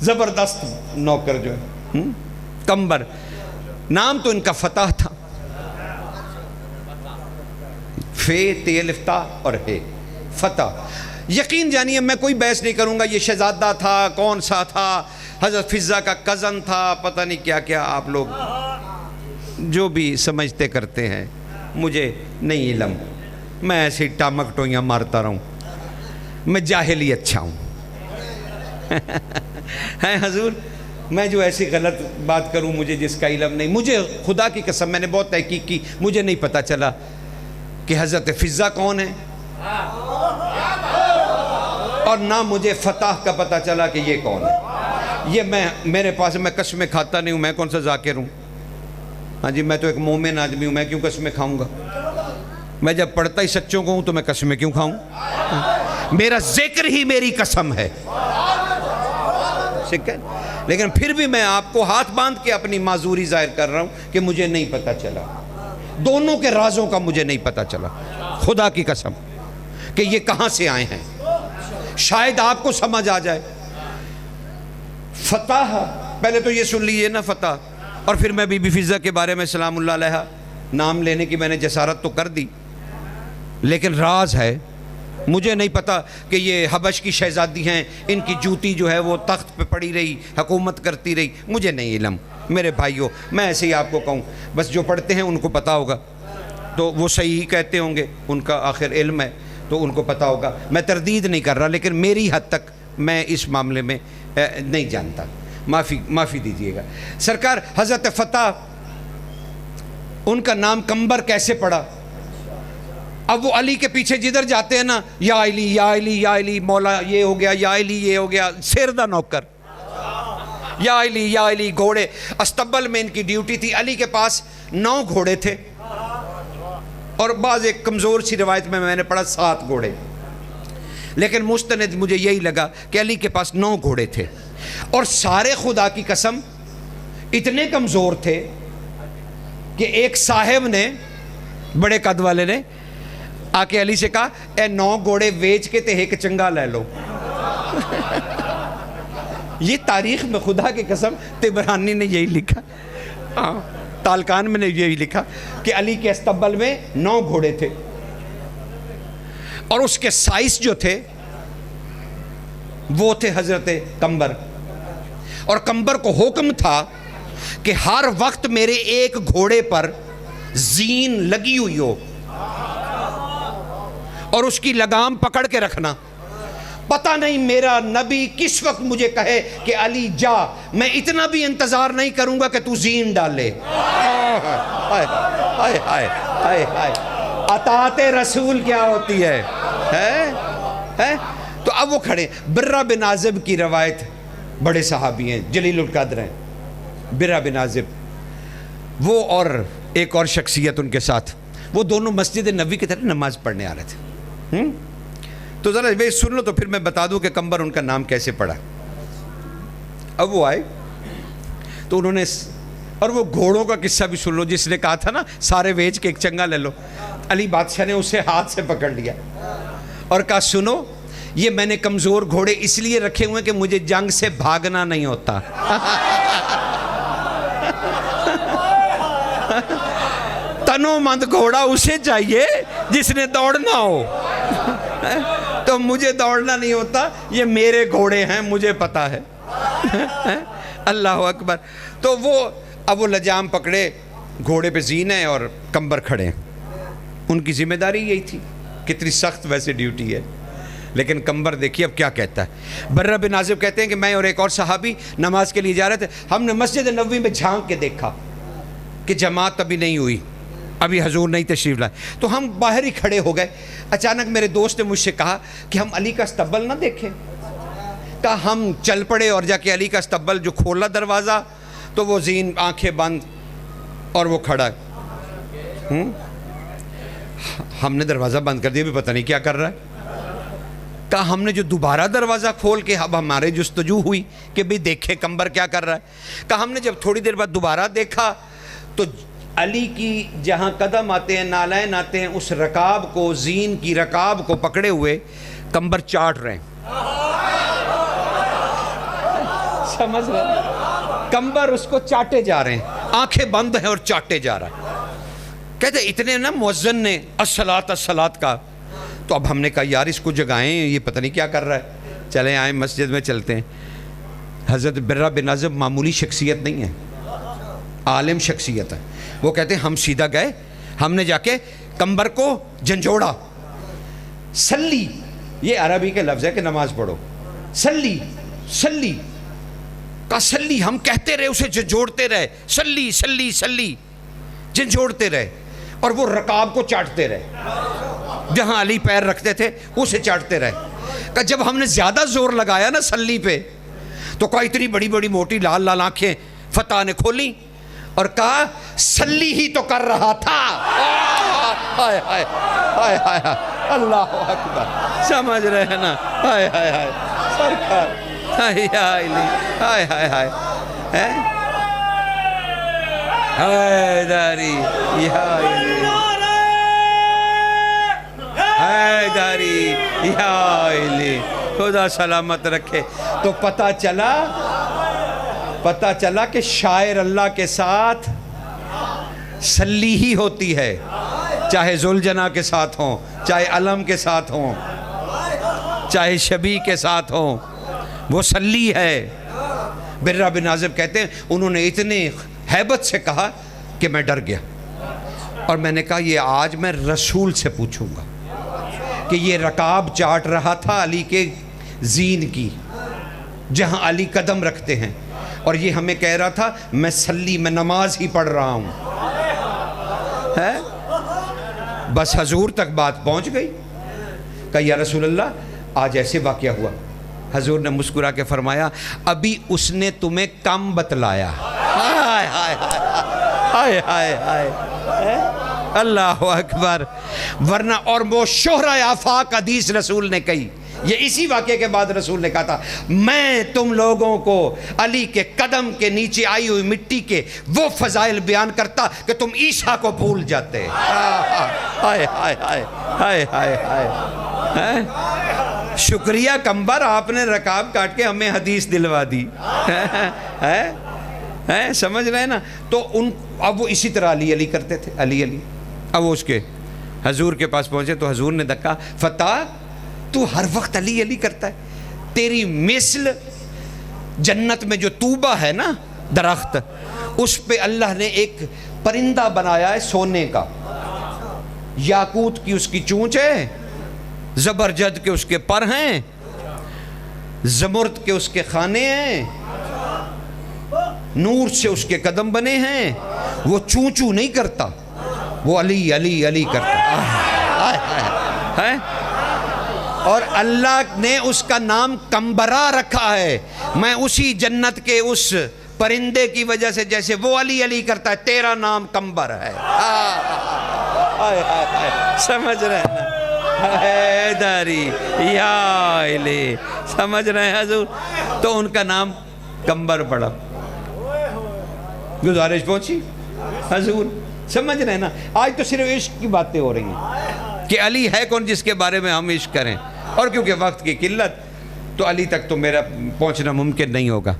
زبردست نوکر جو ہے۔ کمبر نام تو ان کا فتح تھا، فے تیلفتہ اور ہے فتح۔ یقین جانیے میں کوئی بحث نہیں کروں گا یہ شہزادہ تھا کون سا تھا، حضرت فضہ کا کزن تھا، پتہ نہیں کیا کیا، آپ لوگ جو بھی سمجھتے کرتے ہیں، مجھے نہیں علم، میں ایسی ٹامک ٹوئیاں مارتا رہوں، میں جاہل ہی اچھا ہوں۔ ہے حضور، میں جو ایسی غلط بات کروں مجھے جس کا علم نہیں، مجھے خدا کی قسم میں نے بہت تحقیق کی، مجھے نہیں پتہ چلا کہ حضرت فضہ کون ہے، اور نہ مجھے فتح کا پتہ چلا کہ یہ کون ہے۔ یہ میرے پاس، میں قسمیں کھاتا نہیں ہوں، میں کون سا ذاکر ہوں؟ ہاں جی، میں تو ایک مومن آدمی ہوں، میں کیوں قسمیں کھاؤں گا؟ میں جب پڑھتا ہی سچوں کو ہوں تو میں قسمیں کیوں کھاؤں؟ میرا ذکر ہی میری قسم ہے، ٹھیک ہے؟ لیکن پھر بھی میں آپ کو ہاتھ باندھ کے اپنی معذوری ظاہر کر رہا ہوں کہ مجھے نہیں پتہ چلا، دونوں کے رازوں کا مجھے نہیں پتہ چلا، خدا کی قسم، کہ یہ کہاں سے آئے ہیں۔ شاید آپ کو سمجھ آ جائے، فتح، پہلے تو یہ سن لیجیے نا فتح، اور پھر میں بی بی فضہ کے بارے میں سلام اللہ علیہ نام لینے کی میں نے جسارت تو کر دی، لیکن راز ہے، مجھے نہیں پتا کہ یہ حبش کی شہزادی ہیں، ان کی جوتی جو ہے وہ تخت پہ پڑی رہی، حکومت کرتی رہی، مجھے نہیں علم میرے بھائیوں، میں ایسے ہی آپ کو کہوں، بس جو پڑھتے ہیں ان کو پتا ہوگا، تو وہ صحیح کہتے ہوں گے، ان کا آخر علم ہے تو ان کو پتا ہوگا، میں تردید نہیں کر رہا، لیکن میری حد تک میں اس معاملے میں نہیں جانتا، معافی دیجیے گا۔ سرکار حضرت فتح، ان کا نام کمبر کیسے پڑا؟ اب وہ علی کے پیچھے جدھر جاتے ہیں نا، یا علی یا علی یا علی، مولا یہ ہو گیا، یا علی یہ ہو گیا، سیردہ نوکر، یا علی گھوڑے، استبل میں ان کی ڈیوٹی تھی، علی کے پاس 9 گھوڑے تھے، اور بعض ایک کمزور سی روایت میں نے پڑھا 7 گھوڑے، لیکن مستند مجھے یہی لگا کہ علی کے پاس 9 گھوڑے تھے، اور سارے خدا کی قسم اتنے کمزور تھے کہ ایک صاحب نے، بڑے قد والے نے آ کے علی سے کہا، اے 9 گھوڑے ویچ کے تے ایک چنگا لے لو۔ یہ تاریخ میں خدا کی قسم طبرانی نے یہی لکھا، تالکان میں نے یہی لکھا کہ علی کے استبل میں 9 گھوڑے تھے، اور اس کے سائز جو تھے وہ تھے حضرت کمبر، اور کمبر کو حکم تھا کہ ہر وقت میرے ایک گھوڑے پر زین لگی ہوئی ہو، اور اس کی لگام پکڑ کے رکھنا، پتہ نہیں میرا نبی کس وقت مجھے کہے کہ علی جا، میں اتنا بھی انتظار نہیں کروں گا کہ تو زین ڈالے۔ ہائے ہائے ہائے ہائے، اطاعت رسول کیا ہوتی ہے؟ تو اب وہ کھڑے، برہ بن عازب کی روایت، بڑے صحابی ہیں، جلیل القدر ہیں، برہ بن عازب، وہ اور ایک اور شخصیت ان کے ساتھ، وہ دونوں مسجد نبوی کی طرف نماز پڑھنے آ رہے تھے۔ تو ذرا سن لو تو پھر میں بتا دوں کہ کمبر ان کا نام کیسے پڑا۔ اب وہ آئے تو انہوں نے، اور وہ گھوڑوں کا قصہ بھی سن لو، جس نے کہا تھا نا سارے ویچ کے ایک چنگا لے لو، علی بادشاہ نے اسے ہاتھ سے پکڑ لیا اور کہا، سنو، یہ میں نے کمزور گھوڑے اس لیے رکھے ہوئے کہ مجھے جنگ سے بھاگنا نہیں ہوتا۔ تنو مند گھوڑا اسے چاہیے جس نے دوڑنا ہو، تو مجھے دوڑنا نہیں ہوتا، یہ میرے گھوڑے ہیں، مجھے پتا ہے۔ اللہ اکبر۔ تو وہ اب وہ لجام پکڑے، گھوڑے پہ زین ہے اور کمبر کھڑے ہیں، ان کی ذمہ داری یہی تھی، کتنی سخت ویسے ڈیوٹی ہے، لیکن کمبر دیکھیے اب کیا کہتا ہے۔ برہ بن عازب کہتے ہیں کہ میں اور ایک اور صحابی نماز کے لیے جا رہے تھے، ہم نے مسجد نبوی میں جھانک کے دیکھا کہ جماعت ابھی نہیں ہوئی، ابھی حضور نہیں تشریف لائے، تو ہم باہر ہی کھڑے ہو گئے۔ اچانک میرے دوست نے مجھ سے کہا کہ ہم علی کا استبل نہ دیکھیں، کہا ہم چل پڑے اور جا کے علی کا استبل جو کھولا دروازہ تو وہ زین آنکھیں بند اور وہ کھڑا ہے۔ ہم نے دروازہ بند کر دیا، بھی پتہ نہیں کیا کر رہا ہے۔ کہا ہم نے جو دوبارہ دروازہ کھول کے اب ہمارے جستجو ہوئی کہ بھی دیکھے کمبر کیا کر رہا ہے۔ کہا ہم نے جب تھوڑی دیر بعد دوبارہ دیکھا تو علی کی جہاں قدم آتے ہیں، نالین آتے ہیں، اس رکاب کو، زین کی رکاب کو پکڑے ہوئے کمبر چاٹ رہے ہیں۔ سمجھ رہے؟ کمبر اس کو چاٹے جا رہے ہیں، آنکھیں بند ہیں اور چاٹے جا رہا ہے۔ کہتے اتنے نا مؤذن نے الصلاۃ الصلاۃ کا، تو اب ہم نے کہا یار اس کو جگائیں، یہ پتہ نہیں کیا کر رہا ہے، چلیں آئیں مسجد میں چلتے ہیں۔ حضرت برہ بن عازب معمولی شخصیت نہیں ہے، عالم شخصیت ہے۔ وہ کہتے ہیں ہم سیدھا گئے، ہم نے جا کے کمبر کو جھنجھوڑا، سلی، یہ عربی کے لفظ ہے کہ نماز پڑھو، سلی سلی کا سلی، ہم کہتے رہے، اسے جھنجھوڑتے رہے، سلی سلی سلی، جھنجھوڑتے رہے، اور وہ رکاب کو چاٹتے رہے، جہاں علی پیر رکھتے تھے اسے چاٹتے رہے۔ کہ جب ہم نے زیادہ زور لگایا نا سلی پہ، تو کہا اتنی بڑی بڑی موٹی لال لال آنکھیں فتح نے کھولی اور کہا سلی ہی تو کر رہا تھا۔ ہائے ہائے ہائے ہائے، اللہ اکبر، سمجھ رہے ہیں نا؟ ہائے ہائے ہائے سرکار، ہائے ہائے ہائے ہائے ہائے، حیدری یا حیدری یا علی، خدا سلامت رکھے۔ تو پتہ چلا پتہ چلا کہ شاعر اللہ کے ساتھ سلی ہی ہوتی ہے، چاہے ذوالجناح کے ساتھ ہوں، چاہے علم کے ساتھ ہوں، چاہے شبیہ کے ساتھ ہوں، وہ سلی ہے۔ برہ بن عازب کہتے ہیں انہوں نے اتنے ہیبت سے کہا کہ میں ڈر گیا، اور میں نے کہا یہ آج میں رسول سے پوچھوں گا کہ یہ رکاب چاٹ رہا تھا علی کے زین کی، جہاں علی قدم رکھتے ہیں، اور یہ ہمیں کہہ رہا تھا میں سلی میں نماز ہی پڑھ رہا ہوں۔ بس حضور تک بات پہنچ گئی، کہا یا رسول اللہ آج ایسے واقعہ ہوا۔ حضور نے مسکرا کے فرمایا ابھی اس نے تمہیں کم بتلایا۔ ہائے ہائے ہائے ہائے ہائے، اللہ اکبر، ورنہ اور وہ شہرہ آفاق حدیث رسول نے کہی، یہ اسی واقعے کے بعد رسول نے کہا تھا میں تم لوگوں کو علی کے قدم کے نیچے آئی ہوئی مٹی کے وہ فضائل بیان کرتا کہ تم عیسیٰ کو بھول جاتے۔ ہائے ہائے ہائے ہائے ہائے ہائے، شکریہ کمبر، آپ نے رکاب کاٹ کے ہمیں حدیث دلوا دی، سمجھ رہے ہیں نا؟ تو اب وہ اسی طرح علی علی کرتے تھے، علی علی۔ اب وہ اس کے حضور کے پاس پہنچے تو حضور نے دکا فتح تو ہر وقت علی علی کرتا ہے، تیری مثل جنت میں جو طوبہ ہے نا درخت، اس پہ اللہ نے ایک پرندہ بنایا ہے سونے کا، یاقوت کی اس کی چونچ ہے، زبرجد کے اس کے پر ہیں، زمرد کے اس کے خانے ہیں، نور سے اس کے قدم بنے ہیں، وہ چوں چوں نہیں کرتا، وہ علی علی علی کرتا ہے، اور اللہ نے اس کا نام کمبرا رکھا ہے۔ میں اسی جنت کے اس پرندے کی وجہ سے جیسے وہ علی علی کرتا ہے تیرا نام کمبر ہے۔ سمجھ رہے ہیں حیدری یا علی، سمجھ رہے ہیں حضور؟ تو ان کا نام کمبر پڑا۔ گزارش پہنچی حضور، سمجھ رہے ہیں نا؟ آج تو صرف عشق کی باتیں ہو رہی ہیں کہ علی ہے کون جس کے بارے میں ہم عشق کریں، اور کیونکہ وقت کی قلت تو علی تک تو میرا پہنچنا ممکن نہیں ہوگا،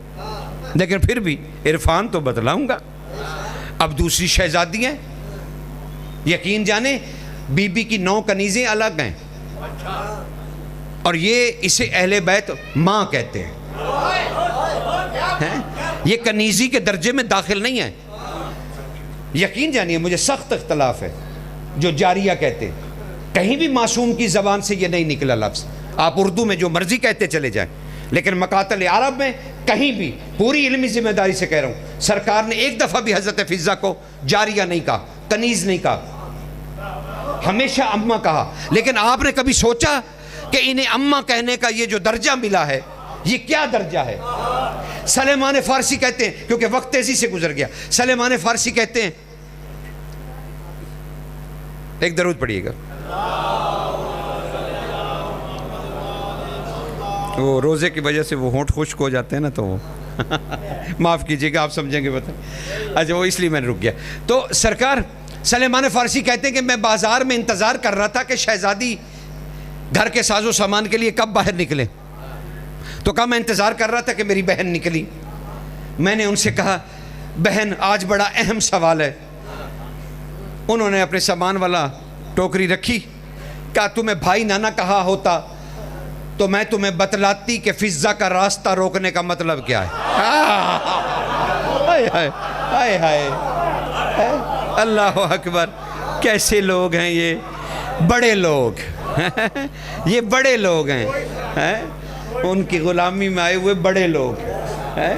لیکن پھر بھی عرفان تو بتلاؤں گا۔ اب دوسری شہزادیاں، یقین جانیں بی بی کی 9 کنیزیں الگ ہیں، اور یہ اسے اہل بیت ماں کہتے ہیں، یہ کنیزی کے درجے میں داخل نہیں ہے۔ یقین جانیے مجھے سخت اختلاف ہے، جو جاریہ کہتے ہیں، کہیں بھی معصوم کی زبان سے یہ نہیں نکلا لفظ، آپ اردو میں جو مرضی کہتے چلے جائیں، لیکن مقاتل عرب میں کہیں بھی، پوری علمی ذمہ داری سے کہہ رہا ہوں، سرکار نے ایک دفعہ بھی حضرت فضہ کو جاریہ نہیں کہا، کنیز نہیں کہا، ہمیشہ اماں کہا۔ لیکن آپ نے کبھی سوچا کہ انہیں اماں کہنے کا یہ جو درجہ ملا ہے یہ کیا درجہ ہے؟ سلیمان فارسی کہتے ہیں، کیونکہ وقت تیزی سے گزر گیا، سلیمان فارسی کہتے ہیں، ایک درود پڑھیے گا، وہ روزے کی وجہ سے وہ ہونٹ خشک ہو جاتے ہیں نا، تو وہ معاف کیجئے گا، آپ سمجھیں گے بتائیں۔ اچھا وہ اس لیے میں نے رک گیا۔ تو سرکار سلیمان فارسی کہتے ہیں کہ میں بازار میں انتظار کر رہا تھا کہ شہزادی گھر کے ساز و سامان کے لیے کب باہر نکلے، تو کہا میں انتظار کر رہا تھا کہ میری بہن نکلی۔ میں نے ان سے کہا بہن آج بڑا اہم سوال ہے۔ انہوں نے اپنے سامان والا ٹوکری رکھی، کہا تمہیں بھائی نانا کہا ہوتا تو میں تمہیں بتلاتی کہ فضہ کا راستہ روکنے کا مطلب کیا ہے۔ ہائے ہائے ہائے، اللہ اکبر، کیسے لوگ ہیں یہ بڑے لوگ، یہ بڑے لوگ ہیں، ان کی غلامی میں آئے ہوئے بڑے لوگ ہیں۔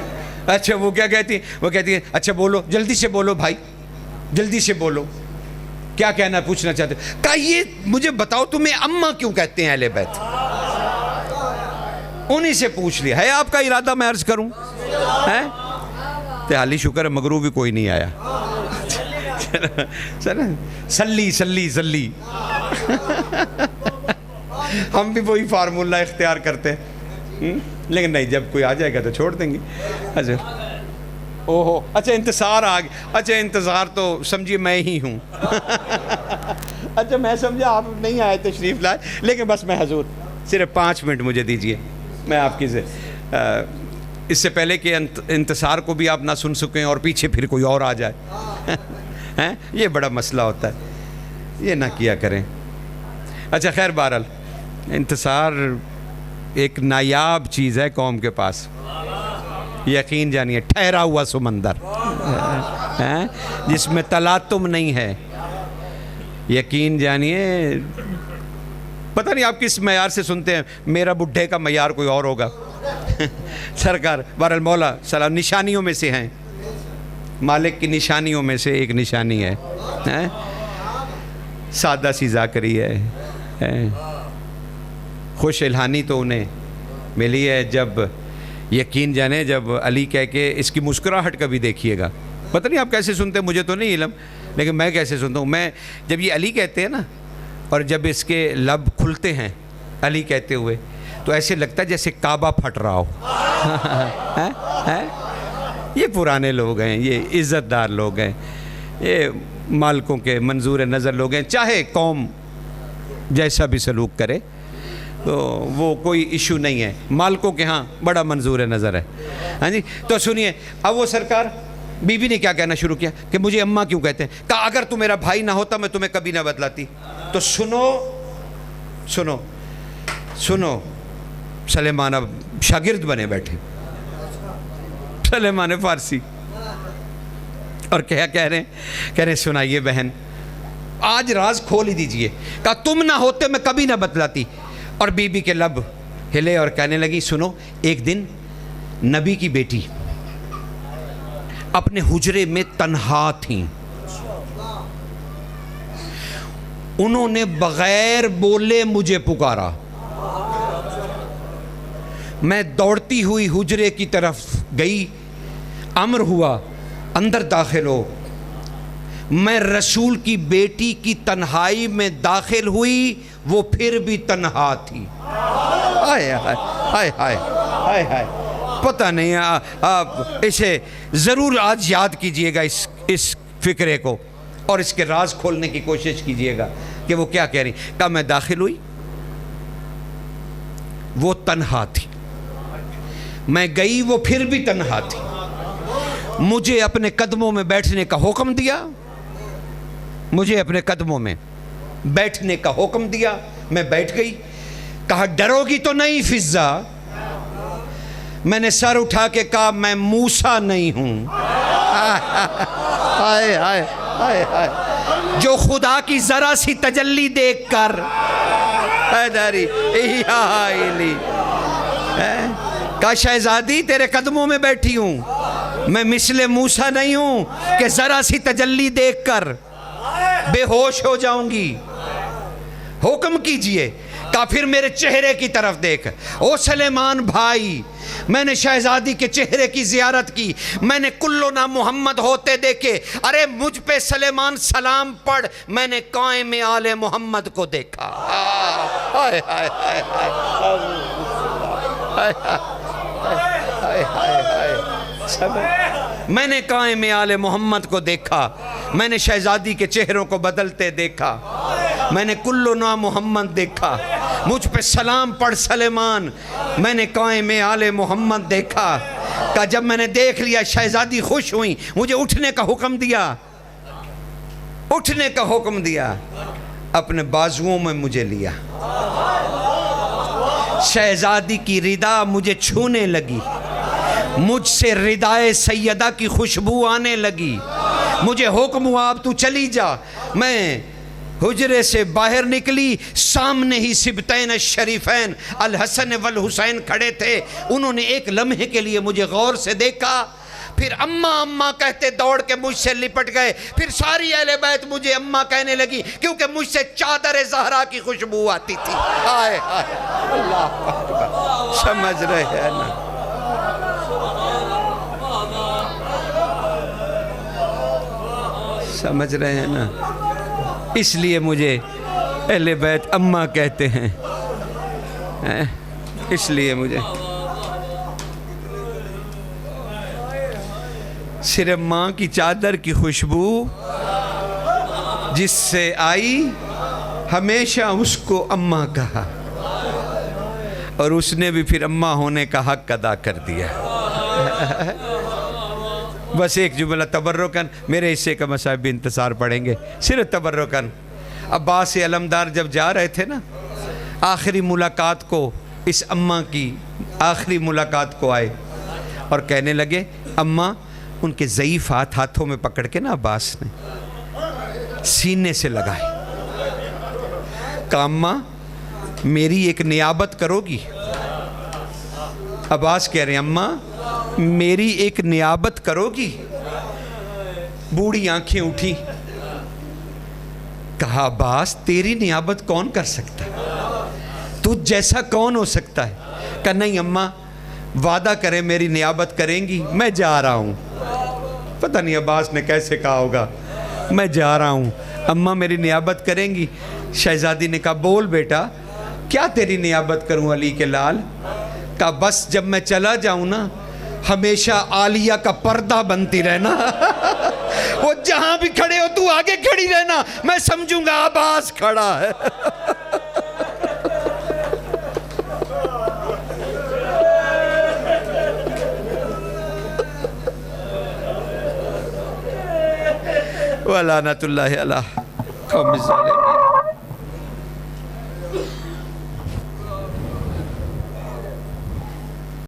اچھا وہ کیا کہتی ہیں؟ وہ کہتی ہیں اچھا بولو، جلدی سے بولو بھائی، جلدی سے بولو، کیا کہنا پوچھنا چاہتے ہو؟ کہا یہ مجھے بتاؤ تمہیں اماں کیوں کہتے ہیں اہل بیت؟ انہی سے پوچھ لیا ہے آپ کا ارادہ میں عرض کروں؟ حالی شکر ہے مگرو بھی کوئی نہیں آیا، سلی سلی سلی، ہم بھی وہی فارمولہ اختیار کرتے ہیں، لیکن نہیں جب کوئی آ جائے گا تو چھوڑ دیں گے۔ اچھا اوہو، اچھا انتصار آ گیا، اچھا انتظار تو سمجھیے میں ہی ہوں۔ اچھا میں سمجھا آپ نہیں آئے تشریف لائے، لیکن بس میں حضور صرف 5 منٹ مجھے دیجئے، میں آپ کی اس سے پہلے کہ انتصار کو بھی آپ نہ سن سکیں اور پیچھے پھر کوئی اور آ جائے ہیں، یہ بڑا مسئلہ ہوتا ہے، یہ نہ کیا کریں۔ اچھا خیر، بہرحال انتصار ایک نایاب چیز ہے قوم کے پاس، یقین جانیے، ٹھہرا ہوا سمندر جس میں تلاطم نہیں ہے، یقین جانیے۔ پتہ نہیں آپ کس معیار سے سنتے ہیں، میرا بڈھے کا معیار کوئی اور ہوگا سرکار بہرحال مولا سلام نشانیوں میں سے ہیں، مالک کی نشانیوں میں سے ایک نشانی ہے سادہ سی ذاکری ہے۔ خوش الہانی تو انہیں ملی ہے جب، یقین جانے، جب علی کہہ کے اس کی مسکراہٹ کبھی دیکھیے گا، پتہ نہیں آپ کیسے سنتے ہیں، مجھے تو نہیں علم، لیکن میں کیسے سنتا ہوں، میں جب یہ علی کہتے ہیں نا اور جب اس کے لب کھلتے ہیں علی کہتے ہوئے تو ایسے لگتا ہے جیسے کعبہ پھٹ رہا ہو یہ پرانے لوگ ہیں، یہ عزت دار لوگ ہیں، یہ مالکوں کے منظور نظر لوگ ہیں، چاہے قوم جیسا بھی سلوک کرے تو وہ کوئی ایشو نہیں ہے، مالکوں کے ہاں بڑا منظور نظر ہے۔ ہاں جی، تو سنیے اب وہ سرکار بی بی نے کیا کہنا شروع کیا کہ مجھے اماں کیوں کہتے ہیں؟ کہا اگر تو میرا بھائی نہ ہوتا میں تمہیں کبھی نہ بتلاتی۔ تو سنو سنو سنو، سلیمان اب شاگرد بنے بیٹھے، سلیمان فارسی، اور کیا کہہ رہے ہیں سنائیے بہن، آج راز کھول ہی دیجئے۔ کہا تم نہ ہوتے میں کبھی نہ بتلاتی، اور بی بی کے لب ہلے اور کہنے لگی سنو، ایک دن نبی کی بیٹی اپنے حجرے میں تنہا تھیں، انہوں نے بغیر بولے مجھے پکارا، میں دوڑتی ہوئی حجرے کی طرف گئی، امر ہوا اندر داخل ہو، میں رسول کی بیٹی کی تنہائی میں داخل ہوئی، وہ پھر بھی تنہا تھی۔ ہائے ہائے ہائے ہائے ہائے ہائے، پتہ نہیں، آپ اسے ضرور آج یاد کیجئے گا اس فکرے کو، اور اس کے راز کھولنے کی کوشش کیجئے گا کہ وہ کیا کہہ رہی۔ کہا میں داخل ہوئی، وہ تنہا تھی، میں گئی، وہ پھر بھی تنہا تھی، مجھے اپنے قدموں میں بیٹھنے کا حکم دیا، مجھے اپنے قدموں میں بیٹھنے کا حکم دیا، میں بیٹھ گئی۔ کہا ڈرو گی تو نہیں فضہ؟ میں نے سر اٹھا کے کہا میں موسیٰ نہیں ہوں ہائے ہائے ہائے ہائے، جو خدا کی ذرا سی تجلی دیکھ کر حیداری کہا شہزادی تیرے قدموں میں بیٹھی ہوں، میں مثل موسیٰ نہیں ہوں کہ ذرا سی تجلی دیکھ کر بے ہوش ہو جاؤں گی، حکم کیجئے۔ کہا پھر میرے چہرے کی طرف دیکھ، او سلیمان بھائی، میں نے شہزادی کے چہرے کی زیارت کی، میں نے کلو نہ محمد ہوتے دیکھے، ارے مجھ پہ سلیمان سلام پڑھ، میں نے قائم آل محمد کو دیکھا۔ ہائے ہائے ہائے ہائے، میں نے قائم آل محمد کو دیکھا، میں نے شہزادی کے چہروں کو بدلتے دیکھا، میں نے کلو نہ محمد دیکھا، مجھ پہ سلام پڑھ سلیمان، میں نے قائم آل محمد دیکھا۔ کہ جب میں نے دیکھ لیا شہزادی خوش ہوئی، مجھے اٹھنے کا حکم دیا، اٹھنے کا حکم دیا، اپنے بازوؤں میں مجھے لیا، شہزادی کی ردا مجھے چھونے لگی، مجھ سے ردائے سیدہ کی خوشبو آنے لگی، مجھے حکم ہوا اب تو چلی جا۔ میں حجرے سے باہر نکلی، سامنے ہی سبتین الشریفین الحسن والحسین کھڑے تھے، انہوں نے ایک لمحے کے لیے مجھے غور سے دیکھا، پھر اماں اماں کہتے دوڑ کے مجھ سے لپٹ گئے، پھر ساری اہل بیت مجھے اماں کہنے لگی کیونکہ مجھ سے چادر زہرا کی خوشبو آتی تھی۔ ہائے ہائے اللہ اکبر، سمجھ رہے ہیں نا؟ سمجھ رہے ہیں نا؟ اس لیے مجھے اہل بیت اماں کہتے ہیں، اس لیے مجھے صرف ماں کی چادر کی خوشبو جس سے آئی ہمیشہ اس کو اماں کہا، اور اس نے بھی پھر اماں ہونے کا حق ادا کر دیا۔ بس ایک جملہ تبرکن، میرے حصے کا مصاحب بھی انتصار پڑھیں گے، صرف تبرکن۔ عباس علمدار جب جا رہے تھے نا، آخری ملاقات کو، اس اماں کی آخری ملاقات کو آئے اور کہنے لگے، اماں، ان کے ضعیف ہاتھوں میں پکڑ کے نا عباس نے سینے سے لگائے، کہا اماں میری ایک نیابت کرو گی؟ عباس کہہ رہے ہیں اماں میری ایک نیابت کرو گی؟ بوڑھی آنکھیں اٹھی، کہا عباس تیری نیابت کون کر سکتا ہے؟ تجھ جیسا کون ہو سکتا ہے؟ کہا نہیں اماں، وعدہ کریں میری نیابت کریں گی، میں جا رہا ہوں۔ پتہ نہیں عباس نے کیسے کہا ہوگا، میں جا رہا ہوں، اماں میری نیابت کریں گی؟ شہزادی نے کہا بول بیٹا، کیا تیری نیابت کروں علی کے لال؟ کہا بس جب میں چلا جاؤں نا، ہمیشہ عالیہ کا پردہ بنتی رہنا۔ وہ جہاں بھی کھڑے ہو تو آگے کھڑی رہنا، میں سمجھوں گا عباس کھڑا ہے۔ وَلَعْنَةُ اللَّهِ عَلَىٰ قَوْمِ الظَّالِمِينَ۔